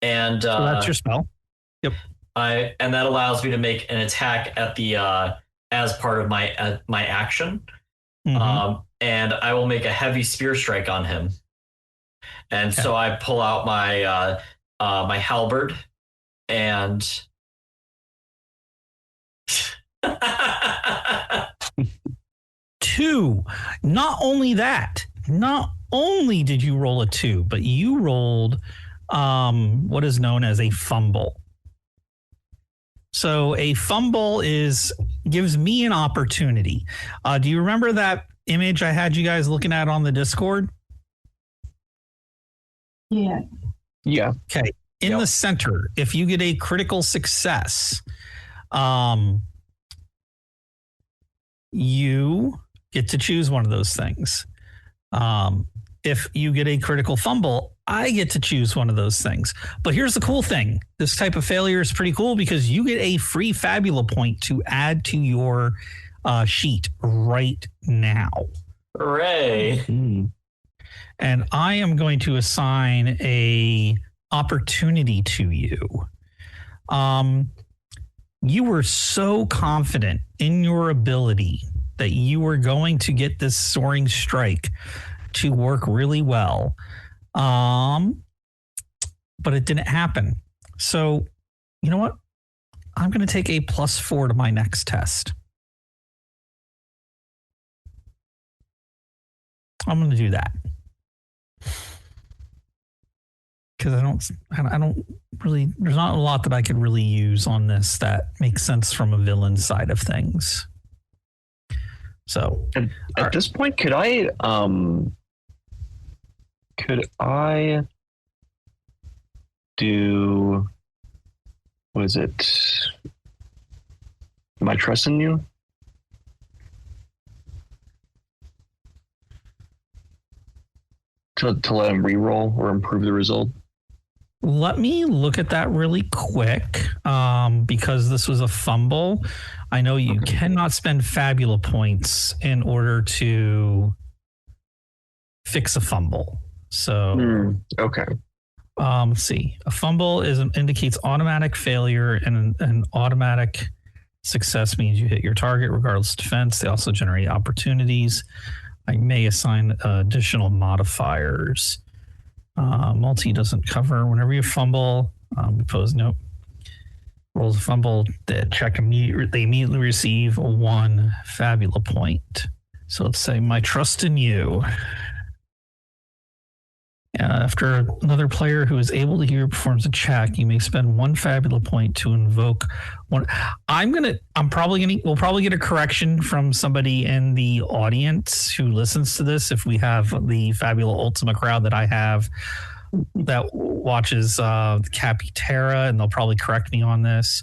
that's your spell. Yep. And that allows me to make an attack at the as part of my action. Mm-hmm. And I will make a heavy spear strike on him. And so I pull out my my halberd and 2. Not only that, not only did you roll a 2, but you rolled what is known as a fumble. So a fumble gives me an opportunity. Do you remember that image I had you guys looking at on the Discord? Yeah. Yeah. Okay. In the center, if you get a critical success, you get to choose one of those things. If you get a critical fumble, I get to choose one of those things. But here's the cool thing. This type of failure is pretty cool because you get a free Fabula point to add to your sheet right now. Hooray. Mm-hmm. And I am going to assign a opportunity to you. You were so confident in your ability that you were going to get this Soaring Strike to work really well. But it didn't happen. So, you know what? I'm going to take a +4 to my next test. I'm going to do that. Because I don't really, there's not a lot that I could really use on this that makes sense from a villain side of things. So at this point, could I do, what is it? Am I trusting you? To let him re-roll or improve the result? Let me look at that really quick because this was a fumble. I know you cannot spend Fabula points in order to fix a fumble. So Okay. let's see. A fumble indicates automatic failure, and an automatic success means you hit your target regardless of defense. They also generate opportunities. I may assign additional modifiers. Multi doesn't cover whenever you fumble. Nope. Rolls a fumble. They immediately receive 1 Fabula point. So let's say my trust in you. After another player who is able to hear performs a check, you may spend 1 Fabula point to invoke one. We'll probably get a correction from somebody in the audience who listens to this if we have the Fabula Ultima crowd that I have that watches Capiterra, and they'll probably correct me on this.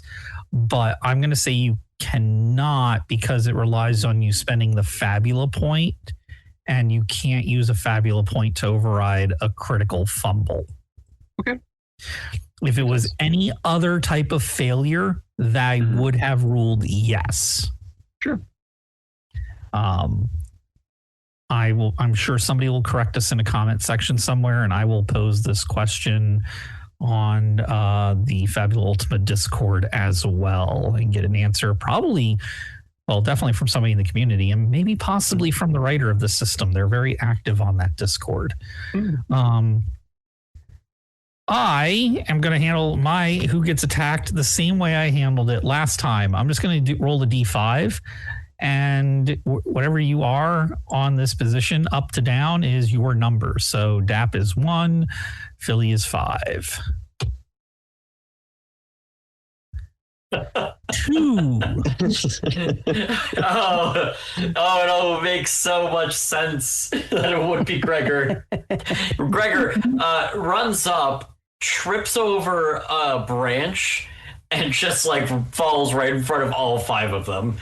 But I'm going to say you cannot, because it relies on you spending the Fabula point. And you can't use a Fabula point to override a critical fumble. Okay. If it was any other type of failure, that would have ruled yes. Sure. I'm sure somebody will correct us in a comment section somewhere, and I will pose this question on the Fabula Ultima Discord as well and get an answer. Definitely from somebody in the community, and maybe possibly from the writer of the system. They're very active on that Discord. I am going to handle my who gets attacked the same way I handled it last time. I'm just going to roll the D5, and whatever you are on this position, up to down, is your number. So DAP is 1, Philly is 5. 2. It makes so much sense that it would be Gregor. Gregor runs up, trips over a branch, and just like falls right in front of all 5 of them,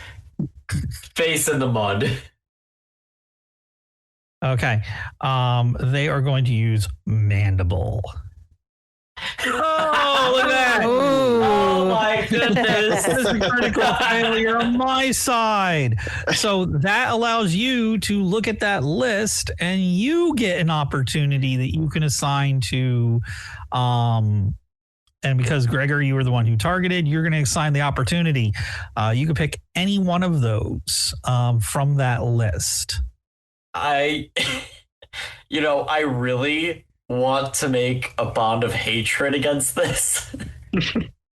face in the mud. Okay. They are going to use Mandible. Oh, look at that. Oh my goodness. This is a critical failure on my side. So that allows you to look at that list, and you get an opportunity that you can assign to and because Gregor, you were the one who targeted, you're going to assign the opportunity. You can pick any one of those from that list. I really want to make a bond of hatred against this.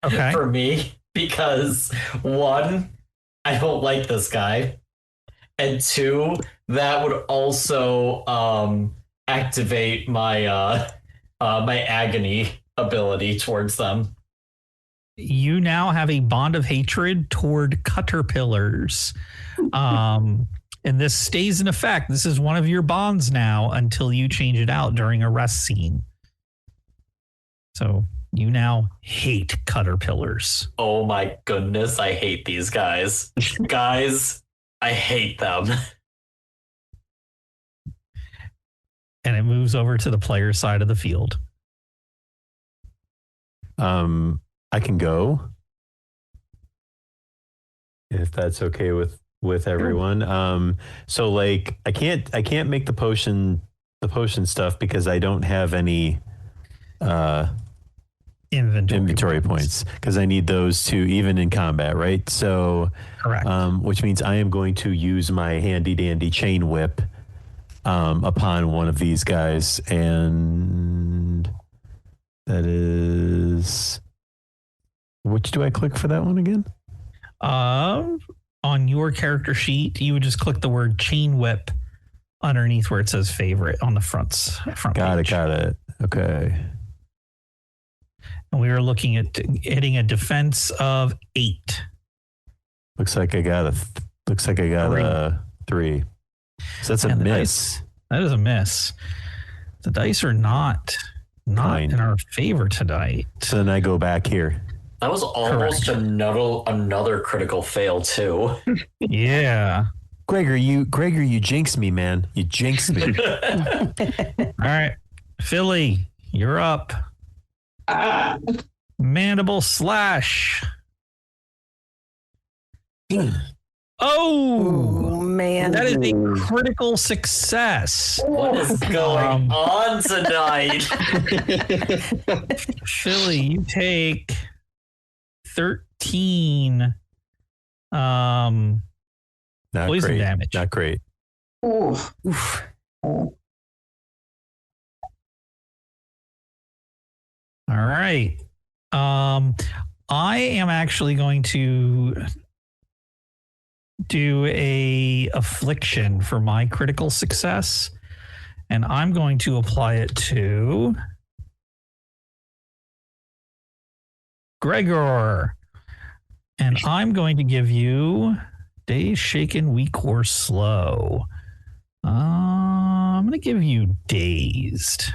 Okay. For me, because 1, I don't like this guy, and 2, that would also activate my my agony ability towards them. You now have a bond of hatred toward caterpillars. And this stays in effect. This is one of your bonds now until you change it out during a rest scene. So you now hate caterpillars. Oh my goodness, I hate these guys. Guys, I hate them. And it moves over to the player side of the field. I can go if that's okay with everyone. So like I can't make the potion stuff because I don't have any inventory points because I need those to even in combat, right? So correct. Which means I am going to use my handy dandy chain whip upon one of these guys, and that is, which do I click for that one again? On your character sheet, you would just click the word chain whip underneath where it says favorite on the front page. Got it. Okay. And we were looking at hitting a defense of 8. Looks like I got a 3. So that's a miss. That is a miss. The dice are not in our favor tonight. So then I go back here. That was almost another critical fail too. Yeah. Gregor, you jinxed me, man. You jinxed me. All right. Philly, you're up. Mandible slash. Oh, Oh, man. that is a critical success. What is going on tonight? Philly, you take 13 Not poison great. damage. Not great. Oof. Oof. All right. I am actually going to do a affliction for my critical success, and I'm going to apply it to Gregor, and I'm going to give you dazed, shaken, weak, or slow. I'm going to give you dazed.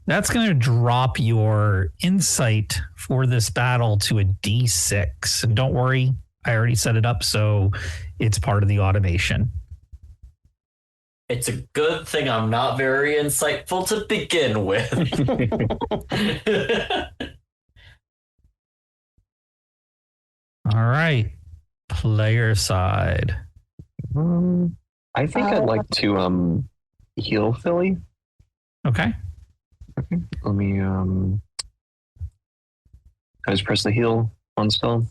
That's going to drop your insight for this battle to a D6. And don't worry, I already set it up, so it's part of the automation. It's a good thing I'm not very insightful to begin with. All right. Player side. I think I'd like to heal Philly. Okay. Let me I just press the heal on spell.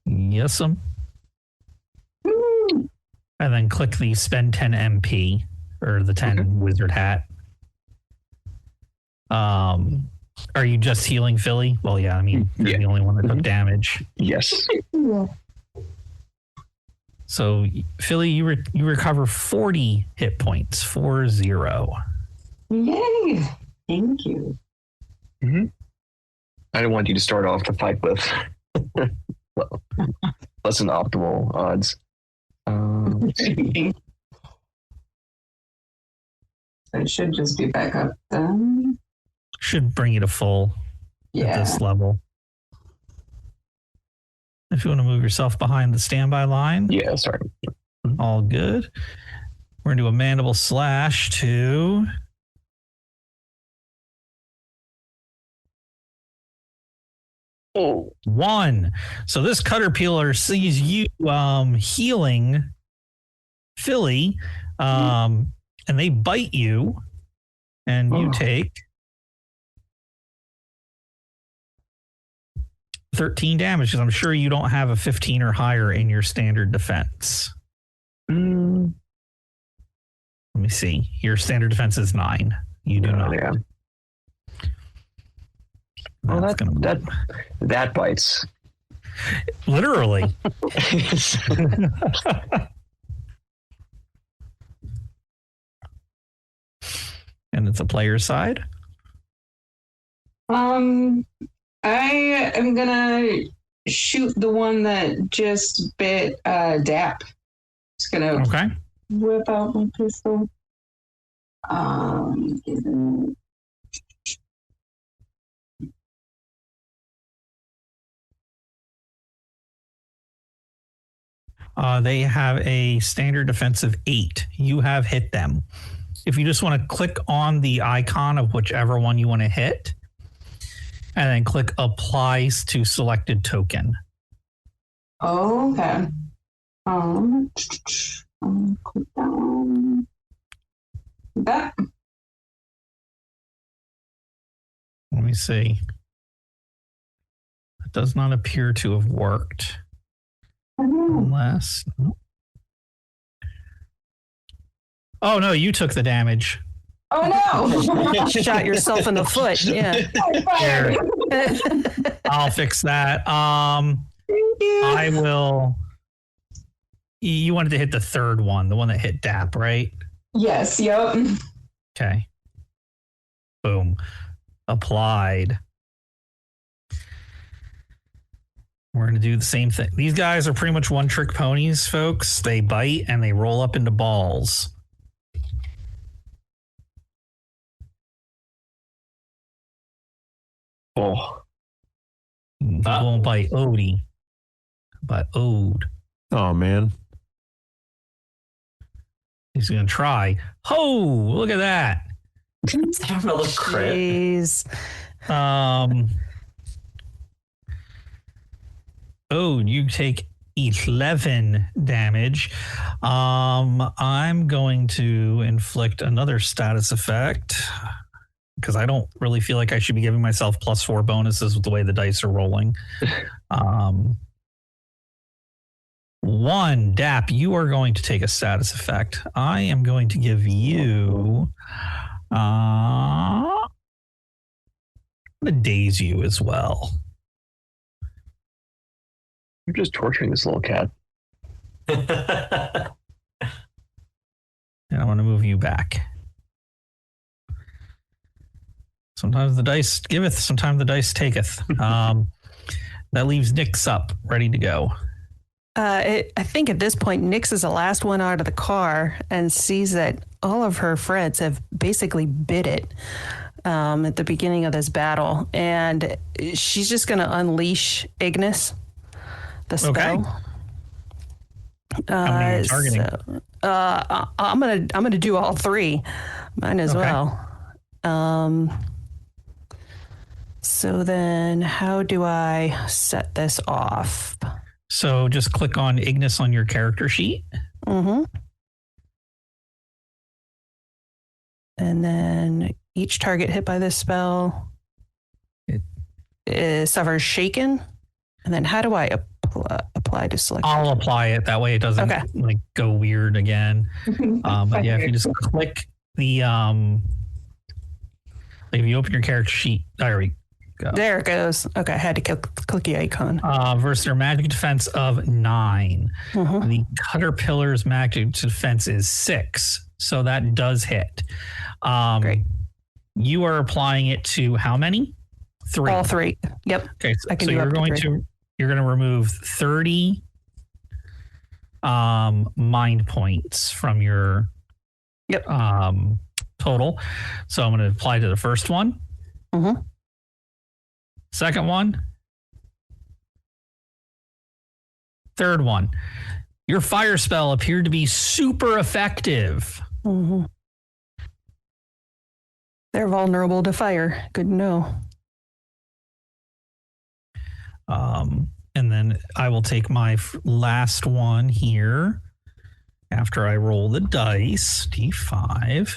Yes, and then click the spend 10 MP or the 10 wizard hat. Are you just healing Philly? Well, yeah, I mean, you're the only one that took damage. Yes. So, Philly, you recover 40 hit points, 40. Yay. Thank you. I didn't want you to start off the fight with less than optimal odds. Let's see. It should just be back up then. Should bring you to full at this level. If you want to move yourself behind the standby line. Yeah, sorry. All good. We're going to do a mandible slash to... Oh. 1. So this caterpillar sees you healing Philly, and they bite you, and you take 13 damage, because I'm sure you don't have a 15 or higher in your standard defense. Let me see. Your standard defense is 9. You do not. Yeah. Well, that bites. Literally. And it's a player side. I am gonna shoot the one that just bit Dap. Just gonna whip out my pistol. They have a standard defense of 8. You have hit them. If you just want to click on the icon of whichever one you want to hit, and then click applies to selected token. Oh, okay. Click down. That. Let me see. It does not appear to have worked. Unless. Oh no, you took the damage. Oh no! Shot yourself in the foot. Yeah. Here. I'll fix that. Thank you. I will. You wanted to hit the third one, the one that hit Dap, right? Yes. Yep. Okay. Boom. Applied. We're going to do the same thing. These guys are pretty much one-trick ponies, folks. They bite and they roll up into balls. Oh. He won't bite Odie, but Ode. Oh, man. He's going to try. Ho! Look at that. Another crit. Jeez. Ode, you take 11 damage. I'm going to inflict another status effect because I don't really feel like I should be giving myself +4 bonuses with the way the dice are rolling. 1, Dap, you are going to take a status effect. I am going to give you I'm going to daze you as well. You're just torturing this little cat. And I want to move you back. Sometimes the dice giveth, sometimes the dice taketh. That leaves Nyx up, ready to go. I think at this point, Nyx is the last one out of the car and sees that all of her friends have basically bid it at the beginning of this battle. And she's just going to unleash Ignis, the spell. Okay. How many are you targeting? So, I'm gonna do all 3. Mine as well. So then how do I set this off? So just click on Ignis on your character sheet. Mm-hmm. And then each target hit by this spell suffers shaken. And then how do I apply to select? I'll apply it. That way it doesn't like go weird again. But yeah, if you just click the like if you open your character sheet, there we go. There it goes. Okay, I had to click the icon. Versus their magic defense of 9. Mm-hmm. The Caterpillar's magic defense is 6. So that does hit. Great. You are applying it to how many? 3. All 3. Yep. Okay, so you're going to remove 30 mind points from your total. So I'm going to apply to the first one. Mm-hmm. Second one. Third one. Your fire spell appeared to be super effective. Mm-hmm. They're vulnerable to fire. Good to know. And then I will take my last one here after I roll the dice. D5.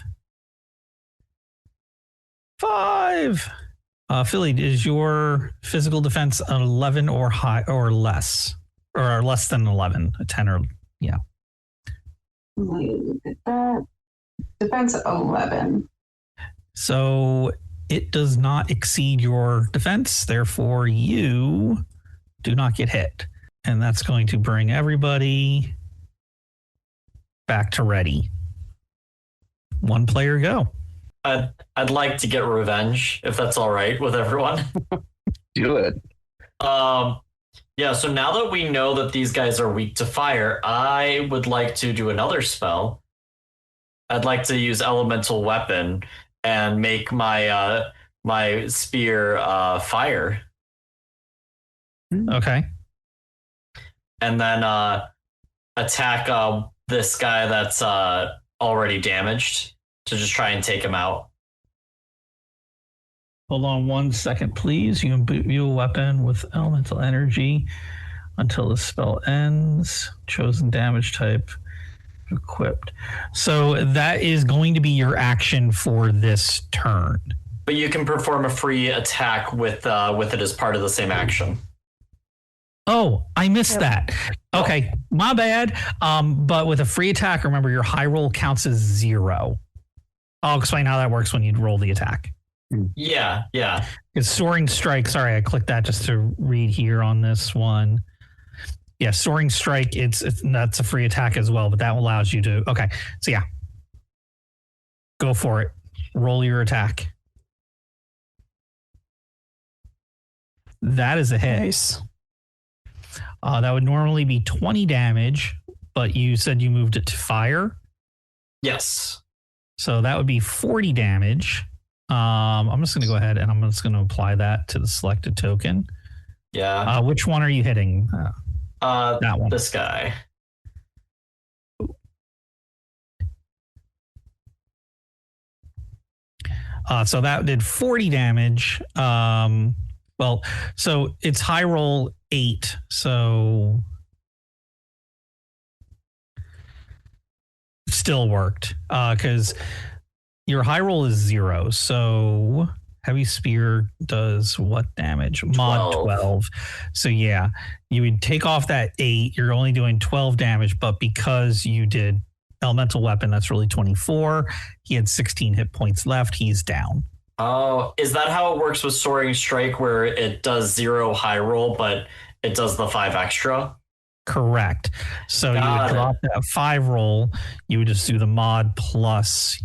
5. Philly, is your physical defense an 11 or high or less? Or less than 11? A 10 or, yeah. Look at that. Defense 11. So it does not exceed your defense. Therefore, you do not get hit. And that's going to bring everybody back to ready. One player go. I'd like to get revenge, if that's all right with everyone. Do it. Yeah, so now that we know that these guys are weak to fire, I would like to do another spell. I'd like to use Elemental Weapon and make my my spear fire. Okay. And then attack this guy that's already damaged to just try and take him out. Hold on 1 second, please. You imbue a weapon with elemental energy until the spell ends. Chosen damage type equipped. So that is going to be your action for this turn. But you can perform a free attack with it as part of the same action. Oh, I missed that. Okay, my bad. But with a free attack, remember your high roll counts as 0. I'll explain how that works when you roll the attack. Yeah. It's Soaring Strike. Sorry, I clicked that just to read here on this one. Yeah, Soaring Strike, that's a free attack as well, but that allows you to... Okay, so yeah. Go for it. Roll your attack. That is a hit. Nice. That would normally be 20 damage, but you said you moved it to fire. Yes. So that would be 40 damage. I'm just going to go ahead and I'm just going to apply that to the selected token. Yeah. Which one are you hitting? That one. This guy. So that did 40 damage. So it's high roll 8. So still worked because your high roll is 0. So heavy spear does what damage? Mod 12. So yeah, you would take off that 8. You're only doing 12 damage, but because you did elemental weapon, that's really 24. He had 16 hit points left. He's down. Oh, is that how it works with Soaring Strike, where it does 0 high roll, but it does the 5 extra? Correct. So you would drop that 5 roll. You would just do the mod plus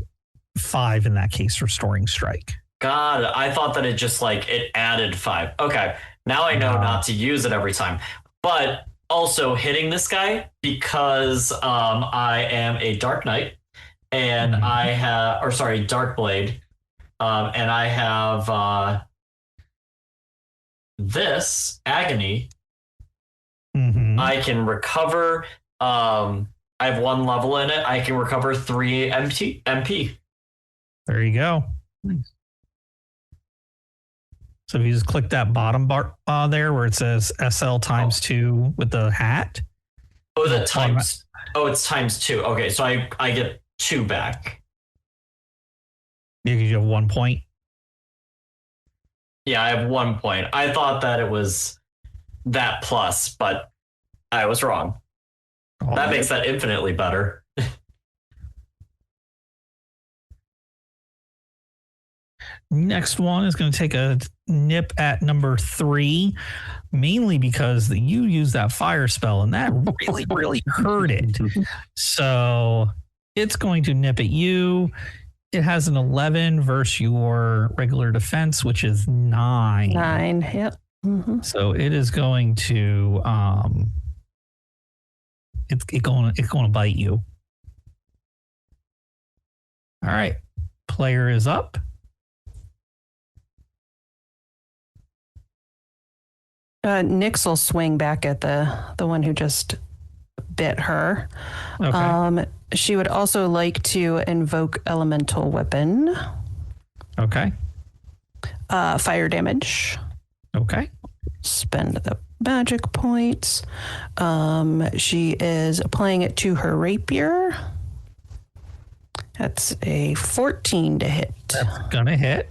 5 in that case, Restoring Strike. God, I thought that it just it added 5. Okay, now I know not to use it every time. But also hitting this guy because I am a Dark Knight and Dark Blade. And I have this Agony. Mm-hmm. I can recover. I have 1 level in it. I can recover 3 MP. There you go. Nice. So if you just click that bottom bar there where it says SL times 2 with the hat. Oh, the times. Oh, it's times 2. Okay, so I get 2 back. You have 1 point. Yeah, I have 1 point. I thought that it was that plus, but I was wrong. That makes that infinitely better. Next one is going to take a nip at number 3, mainly because you used that fire spell and that really, really hurt it. So it's going to nip at you. It has an 11 versus your regular defense, which is 9. 9, yep. Mm-hmm. So it is going to it's going to bite you. All right, player is up. Nyx will swing back at the one who just bit her. Okay. She would also like to invoke elemental weapon. Okay. Fire damage. Okay. Spend the magic points. She is applying it to her rapier. That's a 14 to hit. That's gonna hit.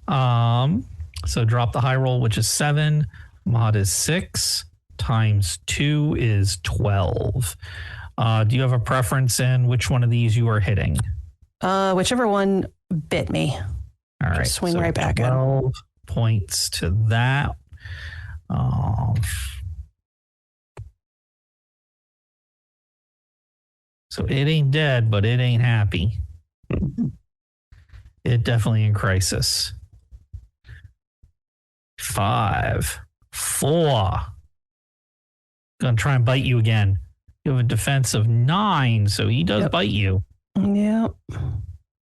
So drop the high roll, which is 7. Mod is 6 times 2 is 12. Do you have a preference in which one of these you are hitting? Whichever one bit me. All right. Just swing right back at 12 points to that. So it ain't dead, but it ain't happy. It definitely in crisis. 5, 4. Gonna try and bite you again. You have a defense of 9, so he does bite you. Yep.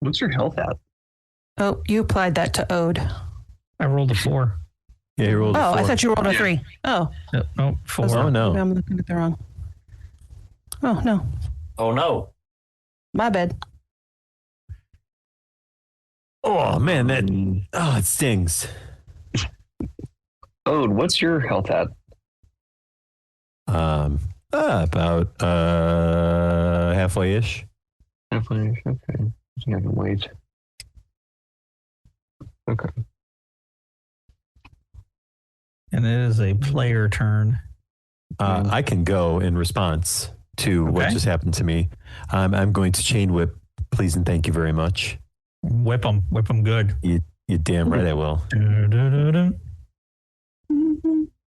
What's your health at? Oh, you applied that to Ode. I rolled a 4. Yeah, you rolled a 4. I thought you rolled a 3. Oh. No, 4. Oh, no. Maybe I'm looking at the wrong. Oh, no. Oh, no. My bad. Oh, man, it stings. Oh, what's your health at? About halfway-ish. Halfway. Okay. Just have to wait. Okay. And it is a player turn. I can go in response to what just happened to me. I'm going to chain whip, please and thank you very much. Whip them good. You damn right I will.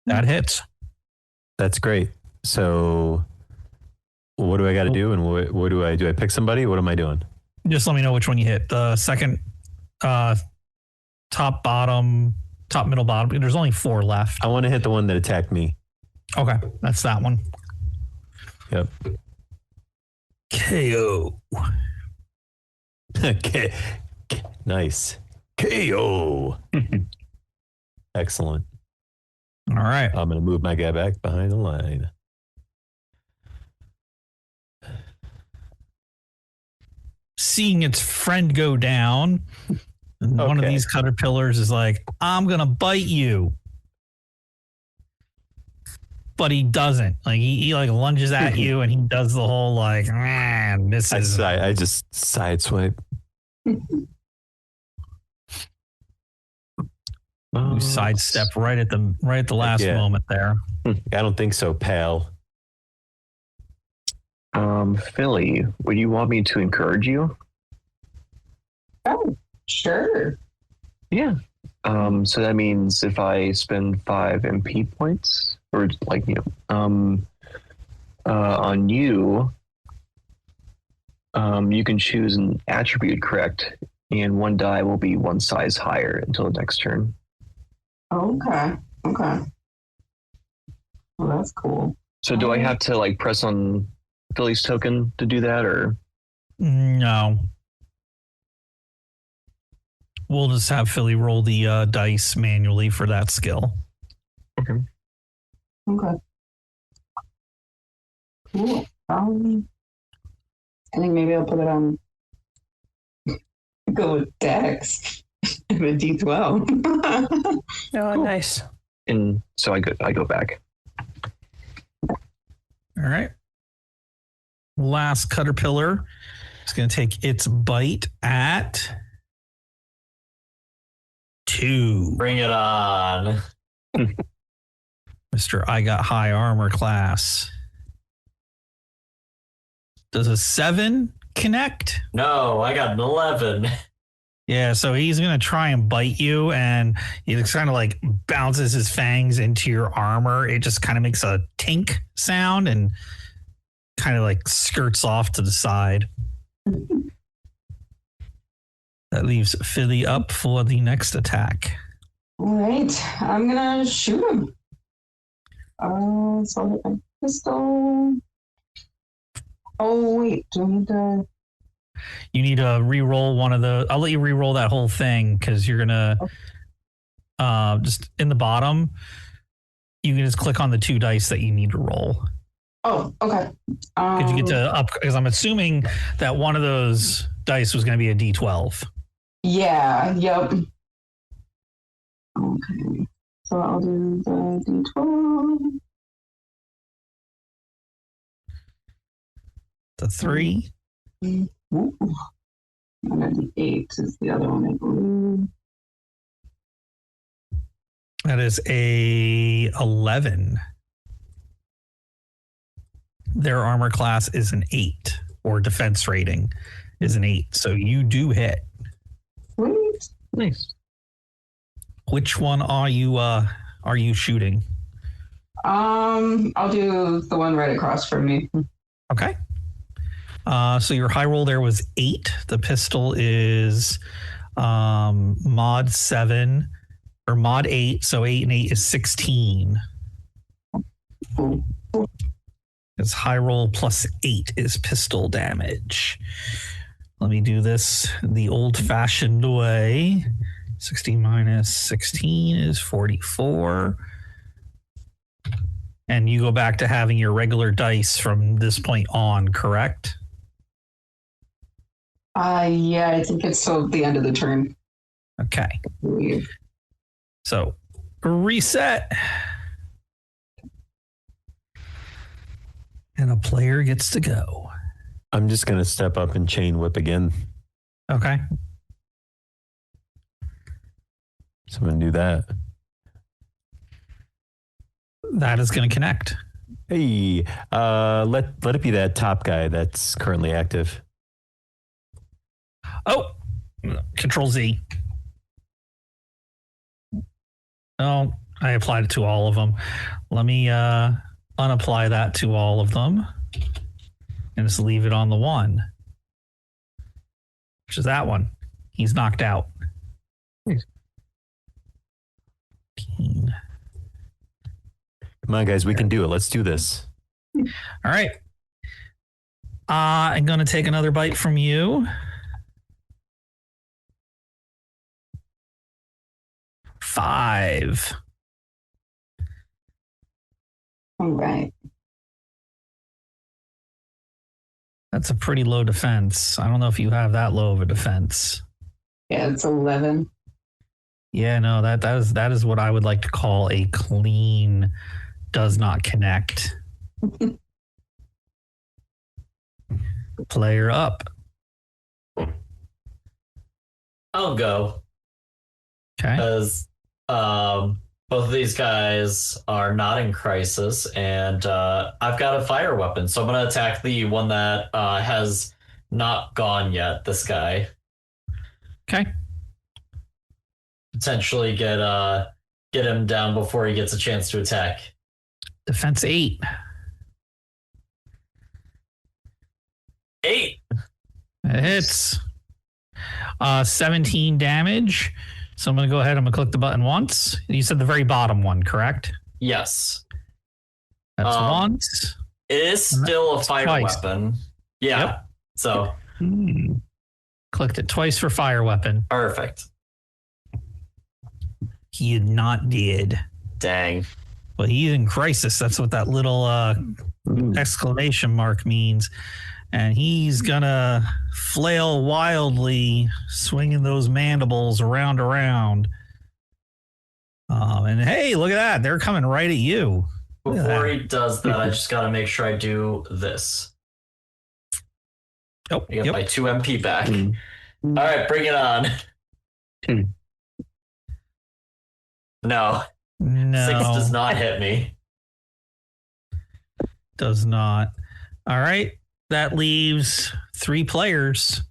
That hits. That's great. So what do I got to do? And what do I do? I pick somebody? What am I doing? Just let me know which one you hit. The second, top, bottom, top, middle, bottom. There's only 4 left. I want to hit the one that attacked me. Okay. That's that one. Yep. KO. Okay. Nice. KO. Excellent. All right. I'm going to move my guy back behind the line. Seeing its friend go down, one of these caterpillars is like, I'm going to bite you. but he doesn't. Like he like lunges at you, and he does the whole like misses. I just sideswipe. You sidestep right at the last moment there. I don't think so, pal. Philly, would you want me to encourage you? Oh, sure. Yeah. So that means if I spend 5 MP points, or like on you, you can choose an attribute, correct? And one die will be one size higher until the next turn. Okay. Well, that's cool. So do I have to like press on Philly's token to do that, or? No. We'll just have Philly roll the dice manually for that skill. Okay. Cool. I think maybe I'll put it on. Go with Dex. I'm a D12. Oh, nice. And so I go back. All right. Last Caterpillar is going to take its bite at 2. Bring it on. Mr. I got high armor class. Does a 7 connect? No, I got an 11. Yeah, so he's going to try and bite you, and he just kind of like bounces his fangs into your armor. It just kind of makes a tink sound and kind of like skirts off to the side. That leaves Philly up for the next attack. All right. I'm going to shoot him. So I'll hit my pistol. Oh, wait. Do I need to... You need to re-roll one of the... I'll let you re-roll that whole thing because you're going to... just in the bottom, you can just click on the 2 dice that you need to roll. Oh, okay. Because you get to up... Because I'm assuming that one of those dice was going to be a D12. Yeah, yep. Okay. So I'll do the D12. The 3. Ooh. And then the 8 is the other one, I believe. That is a 11. Their armor class is an 8, or defense rating is an 8. So you do hit. Sweet. Nice. Which one are you shooting? I'll do the one right across from me. Okay. So your high roll there was 8. The pistol is mod 7 or mod 8. So 8 and 8 is 16. It's high roll plus 8 is pistol damage. Let me do this the old-fashioned way. 16 minus 16 is 44. And you go back to having your regular dice from this point on, correct? Yeah, I think it's till the end of the turn. Okay. So reset. And a player gets to go. I'm just going to step up and chain whip again. Okay. So I'm going to do that. That is going to connect. Hey, let it be that top guy that's currently active. Oh, Control Z. Oh, I applied it to all of them. Let me unapply that to all of them and just leave it on the one, which is that one. He's knocked out. Nice. Come on, guys, we can do it. Let's do this. All right. I'm going to take another bite from you. 5. All right. That's a pretty low defense. I don't know if you have that low of a defense. Yeah, it's 11. Yeah, no, that is what I would like to call a clean Does not connect. Player up. I'll go Okay. because both of these guys are not in crisis, and I've got a fire weapon, so I'm gonna attack the one that has not gone yet. This guy. Okay. Potentially get him down before he gets a chance to attack. Defense 8. 8. It hits. 17 damage. So I'm going to go ahead. I'm going to click the button once. You said the very bottom one, correct? Yes. That's once. It is still a fire twice. weapon. Yeah. Yep. So Clicked it twice for fire weapon. perfect. He is not dead. Dang. Well, he's in crisis. That's what that little exclamation mark means. And he's going to flail wildly, swinging those mandibles around. And hey, look at that. They're coming right at you. Look at Before that. he does that, I just got to make sure I do this. Oh, I get yep. my 2 MP back. Mm. All right, bring it on. Mm. No, No, 6 does not hit me. does not. All right. That leaves 3 players.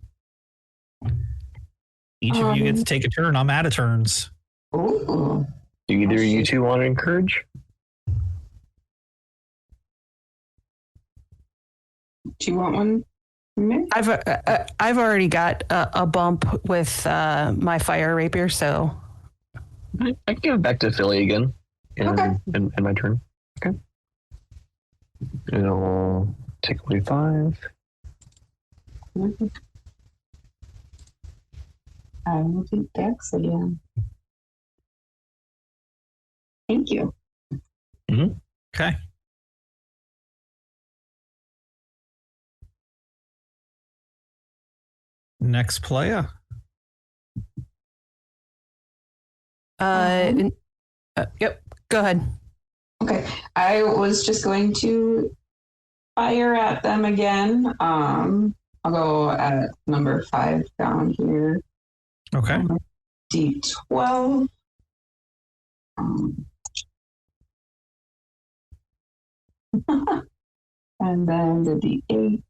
Each of you get to take a turn. I'm out of turns. Ooh. Do either you two want to encourage? Do you want one? Mick? I've already got a bump with my fire rapier, so I can give it back to Philly again. Okay. In my turn. Okay. It'll take away 5. I will do Dex again. Thank you. Okay. Next player. Yep, go ahead. Okay. I was just going to fire at them again. I'll go at number 5 down here. Okay. D12. And then the D8.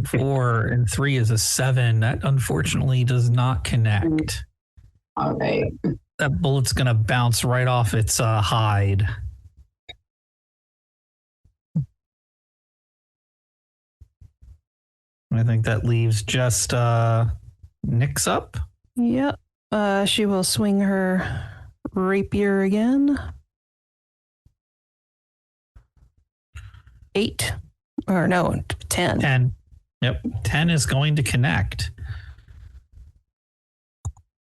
4 and 3 is a 7. That unfortunately does not connect. All right. That bullet's going to bounce right off its hide. I think that leaves just Nyx up. Yep. She will swing her rapier again. 8. Or no, 10. 10. Yep. 10 is going to connect.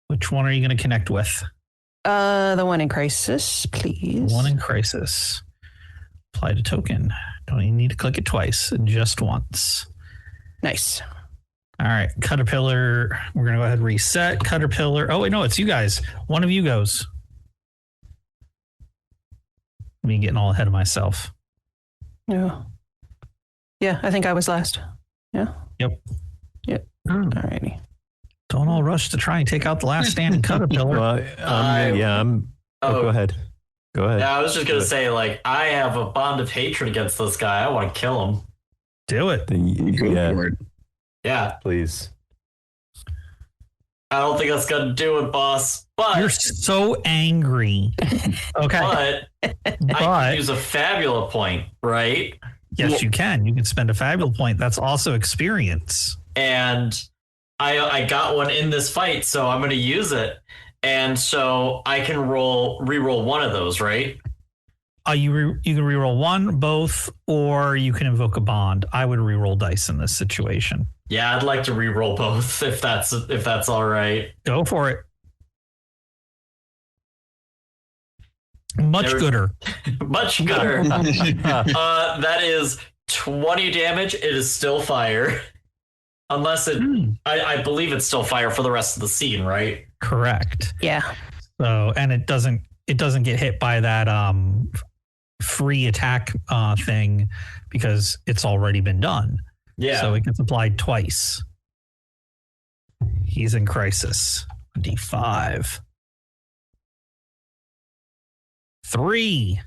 Which one are you going to connect with? The one in crisis, please. One in crisis. Apply to token. Don't even need to click it twice, just once. Nice. All right, Caterpillar. We're going to go ahead and reset. Caterpillar. Oh, wait, no, it's you guys. One of you goes. Me getting all ahead of myself. Yeah. Yeah, I think I was last. Yeah. Yep. Yep. Alrighty. Don't all rush to try and take out the last standing Caterpillar. Well, go ahead. Go ahead. Yeah, I was just gonna say, like, I have a bond of hatred against this guy. I want to kill him. Do it. You go Yeah, for it. Yeah, please. I don't think that's gonna do it, boss. But You're so angry. Okay. but I can use a Fabula point, right? Yes, you can. You can spend a Fabula point. That's also experience. And I got one in this fight, so I'm gonna use it. And so I can re-roll one of those, right? You can reroll one, both, or you can invoke a bond. I would reroll dice in this situation. Yeah, I'd like to re-roll both if that's all right. Go for it. Much gooder. Much gooder. That is 20 damage. It is still fire. Unless it, I believe it's still fire for the rest of the scene, right? Correct. Yeah. So, and it doesn't get hit by that free attack thing because it's already been done. Yeah. So it gets applied twice. He's in crisis. D5. 3.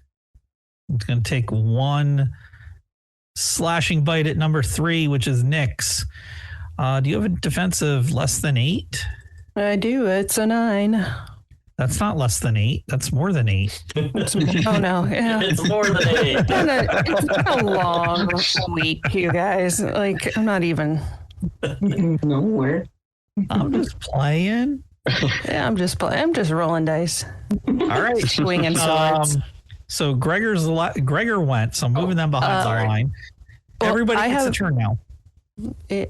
It's going to take 1 slashing bite at number 3, which is Nyx. Do you have a defense of less than 8? I do. It's a 9. That's not less than 8. That's more than 8. Oh no! Yeah. It's more than 8. It's been a long week, you guys. Like, I'm not even. Nowhere. I'm just playing. Yeah, I'm just rolling dice. All right. Swinging swords. So Gregor went. So I'm moving them behind the line. Well, Everybody gets a turn now.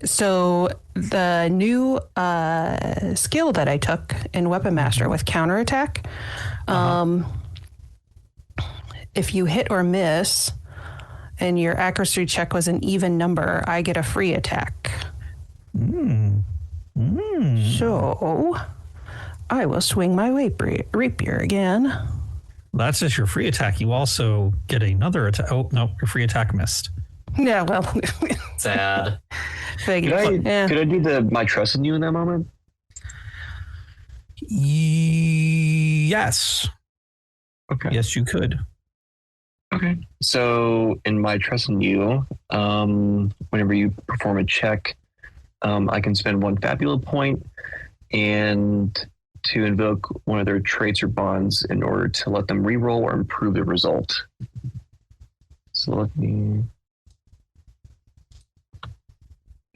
So the new skill that I took in Weapon Master with counterattack, if you hit or miss and your accuracy check was an even number, I get a free attack. So I will swing my rapier again. That's just your free attack. You also get another attack. Oh, no, your free attack missed. Yeah, well, Sad. Could I do my trust in you in that moment? Yes. Okay. Yes, you could. Okay. So in my trust in you, whenever you perform a check, I can spend 1 Fabula point and to invoke one of their traits or bonds in order to let them reroll or improve the result. So let me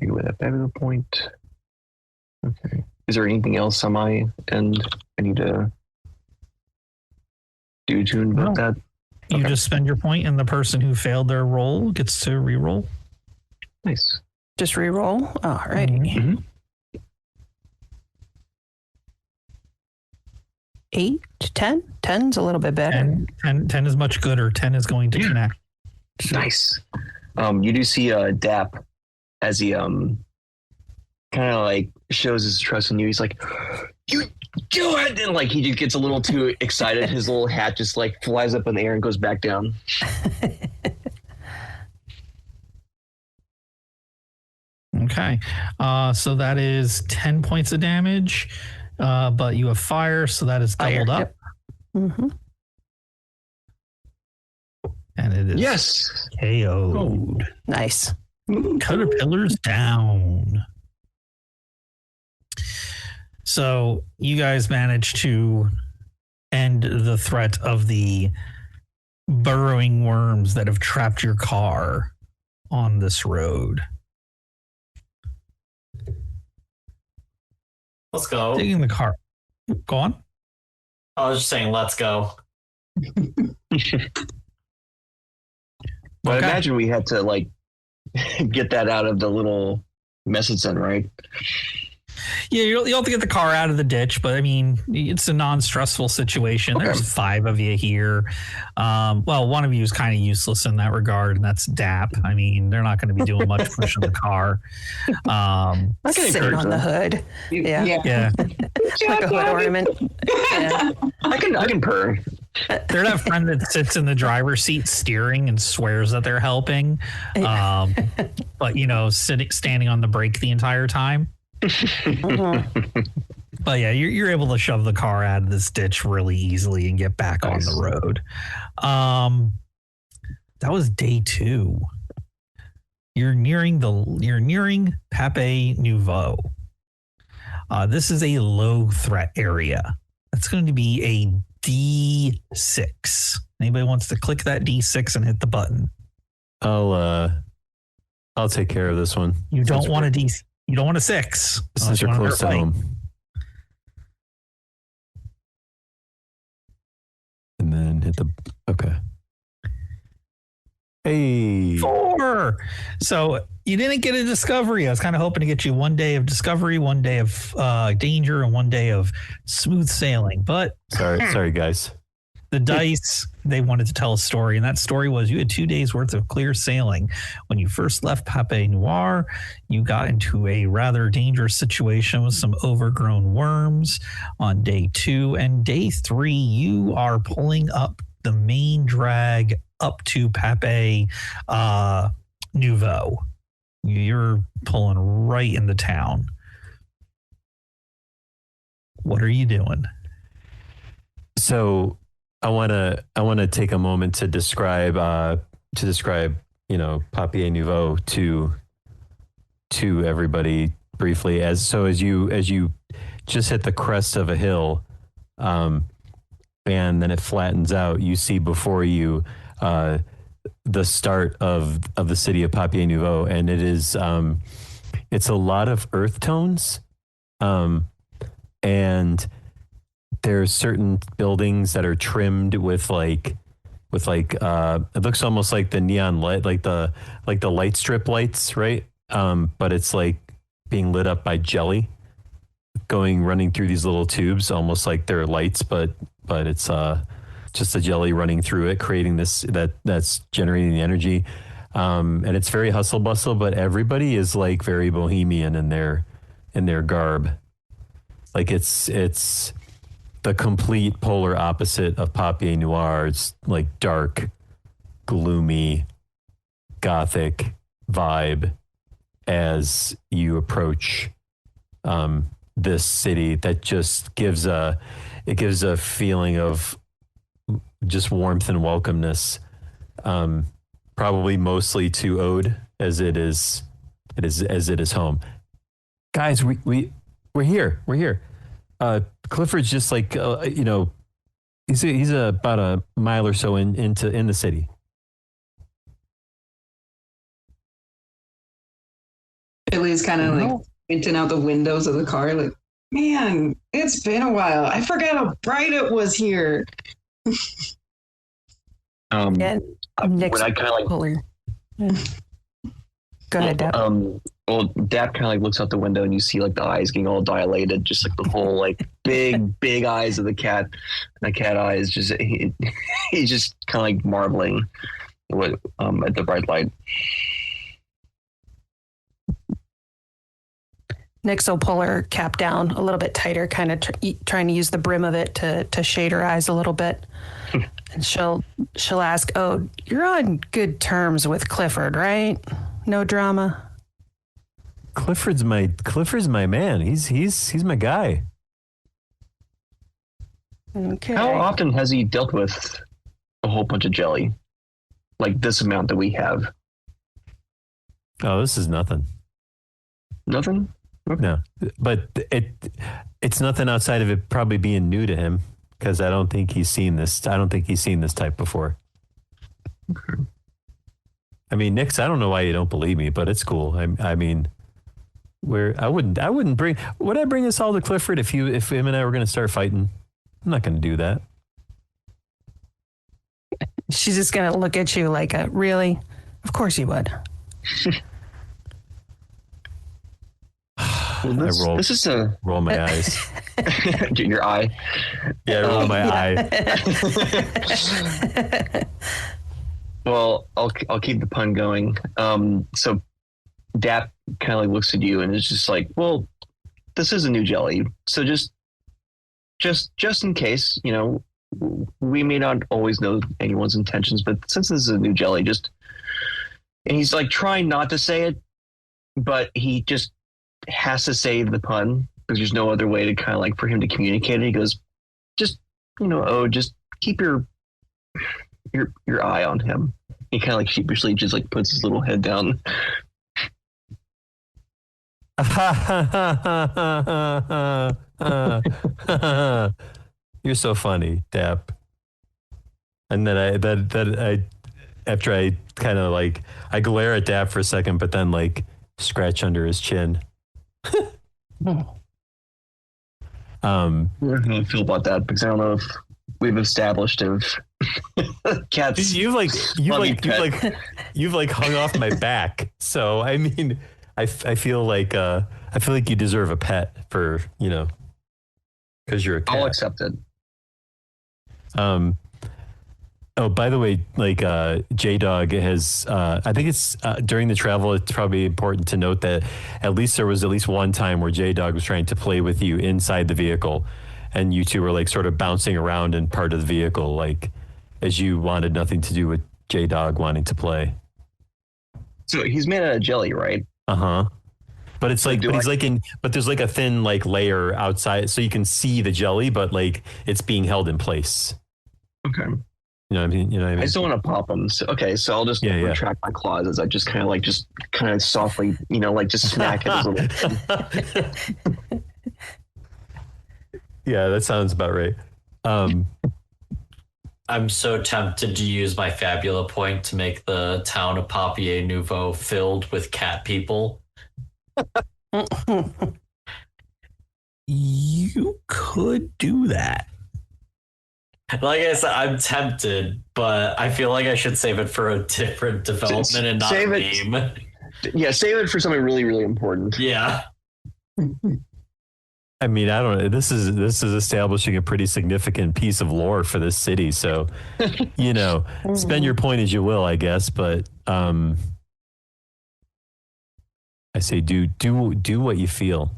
go with that Fabula point. Okay. Is there anything else on my end I need to do to invoke that? You just spend your point, and the person who failed their roll gets to reroll. Nice. just re-roll. All righty. Mm-hmm. 8 to 10. 10's a little bit better. 10 is much gooder. 10 is going to connect. Nice. You do see Dap as he kind of like shows his trust in you. He's like, "You do it!" And like he just gets a little too excited. His little hat just like flies up in the air and goes back down. Okay. So that is 10 points of damage. But you have fire, so that is doubled up. Yep. Mm-hmm. And it is Yes. KO'd. Nice. Caterpillars down. So you guys managed to end the threat of the burrowing worms that have trapped your car on this road. Let's go. Taking the car. Go on. I was just saying, let's go. But Okay. I imagine we had to like get that out of the little message center, right? Yeah, you'll have to get the car out of the ditch, but I mean, it's a non-stressful situation. Okay. There's 5 of you here. Well, one of you is kind of useless in that regard, and that's Dap. I mean, they're not going to be doing much pushing the car. I can sit encourage on the them. hood. Yeah. Yeah, Like a hood ornament. Yeah. I can purr. they're that friend that sits in the driver's seat steering and swears that they're helping, but you know, standing on the brake the entire time. Mhm. But yeah, you're able to shove the car out of this ditch really easily and get back on the road. That was day 2. You're nearing Pape Nouveau. This is a low threat area. That's going to be a D6. Anybody wants to click that D6 and hit the button? I'll take care of this one. You don't want a D. You don't want a 6. Since you're close to home. And then hit the okay. Hey. 4. So you didn't get a discovery. I was kind of hoping to get you 1 day of discovery, 1 day of danger, and 1 day of smooth sailing. But Sorry guys. The dice, they wanted to tell a story, and that story was you had 2 days worth of clear sailing. When you first left Pape Noir, you got into a rather dangerous situation with some overgrown worms on day 2. And day 3, you are pulling up the main drag up to Pape Nouveau. You're pulling right into town. What are you doing? So I want to take a moment to describe Papier Nouveau to everybody briefly. As you just hit the crest of a hill, and then it flattens out, you see before you the start of the city of Papier Nouveau, and it is it's a lot of earth tones, and there's certain buildings that are trimmed with like it looks almost like the neon light, like the light strip lights, right? But it's like being lit up by jelly running through these little tubes, almost like they're lights, but it's just the jelly running through it, creating that's generating the energy. And it's very hustle bustle, but everybody is like very bohemian in their garb. Like it's the complete polar opposite of Papier Noir. It's like dark, gloomy, gothic vibe as you approach this city that just gives a feeling of just warmth and welcomeness, probably mostly to Ode as it is home. Guys, we're here. Clifford's just like he's about a mile or so in the city. Billy's kind of like pointing out the windows of the car, like, man, it's been a while. I forgot how bright it was here. And next, When I kind of like Puller. Go ahead, Dap. Well, Dap kind of like looks out the window and you see like the eyes getting all dilated, just like the whole like big eyes of the cat. And the cat eyes just he's just kind of like marveling at the bright light. Nyx will pull her cap down a little bit tighter, kind of trying to use the brim of it to shade her eyes a little bit. And she'll ask, "Oh, you're on good terms with Clifford, right? No drama." Clifford's my man. He's my guy. Okay. How often has he dealt with a whole bunch of jelly, like this amount that we have? Oh, this is nothing. Nothing. Okay. No, but it's nothing outside of it probably being new to him, because I don't think he's seen this. I don't think he's seen this type before. Okay. I mean, Nyx, I don't know why you don't believe me, but it's cool. I mean, I wouldn't bring. Would I bring us all to Clifford if him and I were going to start fighting? I'm not going to do that. She's just going to look at you like, really? Of course you would. Well, this is a roll my eyes. Your eye. Yeah, roll my eye. Well, I'll keep the pun going. So Dap kind of like looks at you and is just like, well, this is a new jelly, so just in case, we may not always know anyone's intentions, but since this is a new jelly, and he's like trying not to say it, but he just has to say the pun because there's no other way to kind of like for him to communicate it. He goes, just keep your eye on him. He kind of like sheepishly just like puts his little head down. You're so funny, Dap. And then I after I kind of like I glare at Dap for a second, but then like scratch under his chin. I don't know how I feel about that because I don't know if we've established if cats. You've hung off my back. So I mean, I feel like you deserve a pet for because you're a cat. I'll accept it. Oh, by the way, like J Dog has, I think it's during the travel, it's probably important to note that at least there was at least one time where J Dog was trying to play with you inside the vehicle, and you two were like sort of bouncing around in part of the vehicle, like as you wanted nothing to do with J Dog wanting to play. So he's made out of jelly, right? Uh huh. But it's like, Do but he's I- like in, but there's like a thin like layer outside, so you can see the jelly, but like it's being held in place. Okay. You know what I mean? You know what I mean? I still want to pop them. So, okay, so I'll just Yeah. retract my claws as I just kind of softly, like just smack it. Yeah, that sounds about right. I'm so tempted to use my Fabula point to make the town of Papier Nouveau filled with cat people. You could do that. Like I said, I'm tempted, but I feel like I should save it for a different development and not Save a it. meme. Yeah, save it for something really, really important. Yeah. I mean, I don't know. This is establishing a pretty significant piece of lore for this city. So, spend your point as you will, I guess. But I say, do what you feel.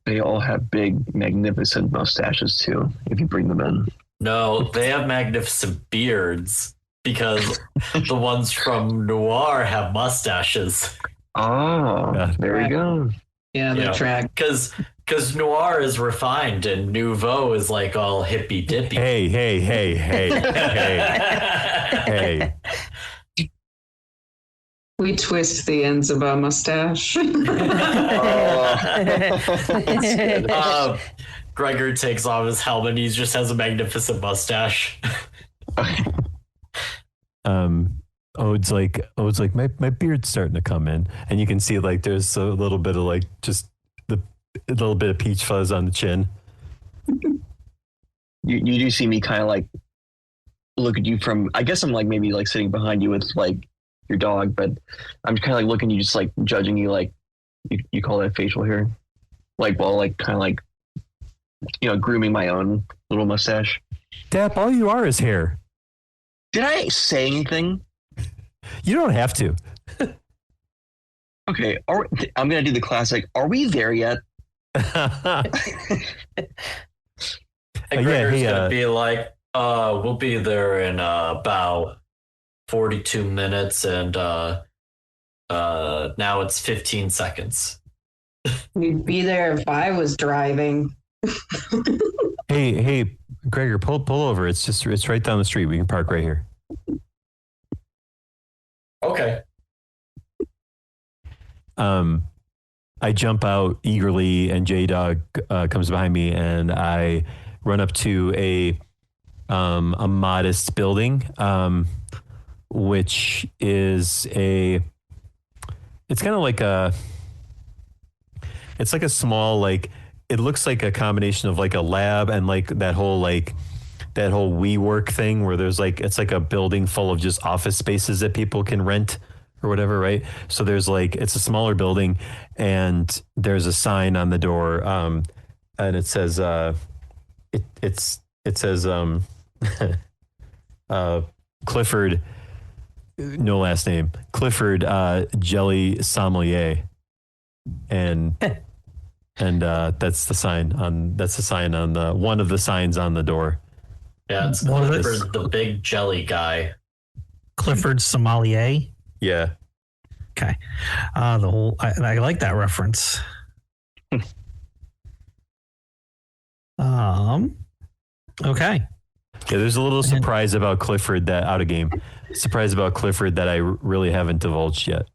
They all have big, magnificent mustaches too. If you bring them in. No, they have magnificent beards because the ones from Noir have mustaches. Oh, Yeah. there we go. Yeah, the track. Because Noir is refined and Nouveau is like all hippy dippy. Hey. We twist the ends of a mustache. Gregor takes off his helmet and he just has a magnificent mustache. Ode's like my beard's starting to come in, and you can see like there's a little bit of like just a little bit of peach fuzz on the chin. You do see me kind of like look at you from. I guess I'm like maybe like sitting behind you with like your dog, but I'm kind of like looking at you, just like judging you, like you call that facial hair, like while like kind of like grooming my own little mustache. Dap, all you are is hair. Did I say anything? You don't have to. Okay, I'm gonna do the classic. Are we there yet? And Gregor's gonna be like, we'll be there in about 42 minutes and now it's 15 seconds. We'd be there if I was driving. Hey, Gregor, pull over. It's right down the street. We can park right here. Okay. I jump out eagerly, and J Dog comes behind me, and I run up to a modest building, which is it's kind of like it's like a small, like, it looks like a combination of like a lab and like that whole WeWork thing where there's like, it's like a building full of just office spaces that people can rent or whatever, right? So there's like, it's a smaller building, and there's a sign on the door, and it says Clifford, no last name, Clifford Jelly Sommelier, and that's the sign on the one of the signs on the door. Yeah, it's What is- Clifford, the big jelly guy. Clifford Sommelier. Yeah. Okay. I like that reference. Okay. Yeah, there's a little surprise about Clifford that I really haven't divulged yet.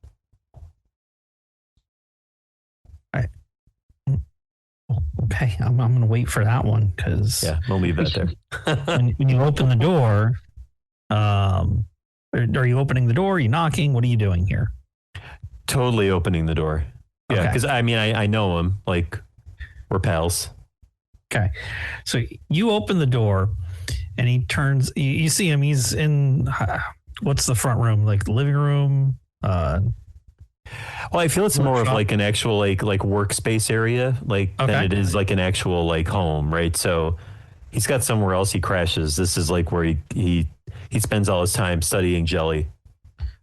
Okay. I'm going to wait for that one because Yeah, we'll leave that there. when you open the door, are you opening the door? Are you knocking? What are you doing here? Totally opening the door. Yeah, Okay. because I mean, I know him. Like, we're pals. Okay. So you open the door and he turns, you see him. He's in, what's the front room? Like the living room? Well, I feel it's more of Workshop. like an actual like workspace area, like Okay. than it is like an actual like home, right? So he's got somewhere else he crashes. This is like where he he spends all his time studying jelly.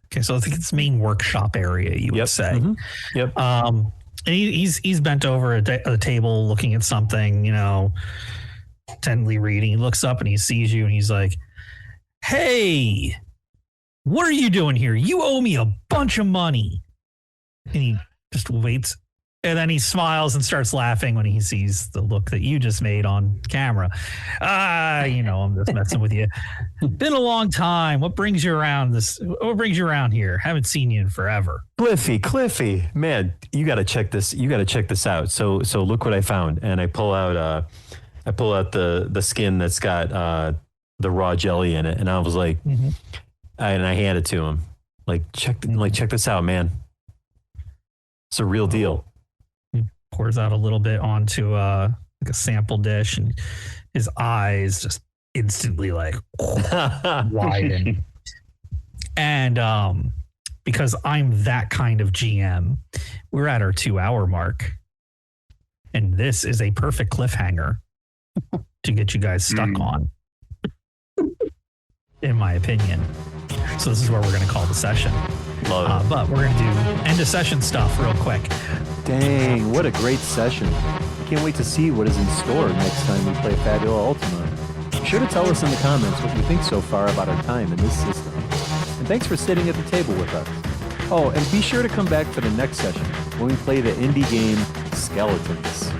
Okay, so I think it's main workshop area, you would say. Mm-hmm. Yep. And he's bent over at a table looking at something, intently reading. He looks up and he sees you and he's like, "Hey, what are you doing here? You owe me a bunch of money." And he just waits. And then he smiles and starts laughing when he sees the look that you just made on camera. I'm just messing with you. Been a long time. What brings you around here? Haven't seen you in forever. Cliffy, man, you got to check this. You got to check this out. So look what I found. And I pull out the skin that's got the raw jelly in it. And I was like, and I hand it to him. Check this out, man. It's a real deal. He pours out a little bit onto a sample dish, and his eyes just instantly widen. And because I'm that kind of GM, we're at our 2-hour mark, and this is a perfect cliffhanger to get you guys stuck on, in my opinion. So this is where we're going to call the session. But we're going to do end of session stuff real quick. Dang, what a great session. Can't wait to see what is in store next time we play Fabula Ultima. Be sure to tell us in the comments what you think so far about our time in this system. And thanks for sitting at the table with us. Oh, and be sure to come back for the next session when we play the indie game Skeletons.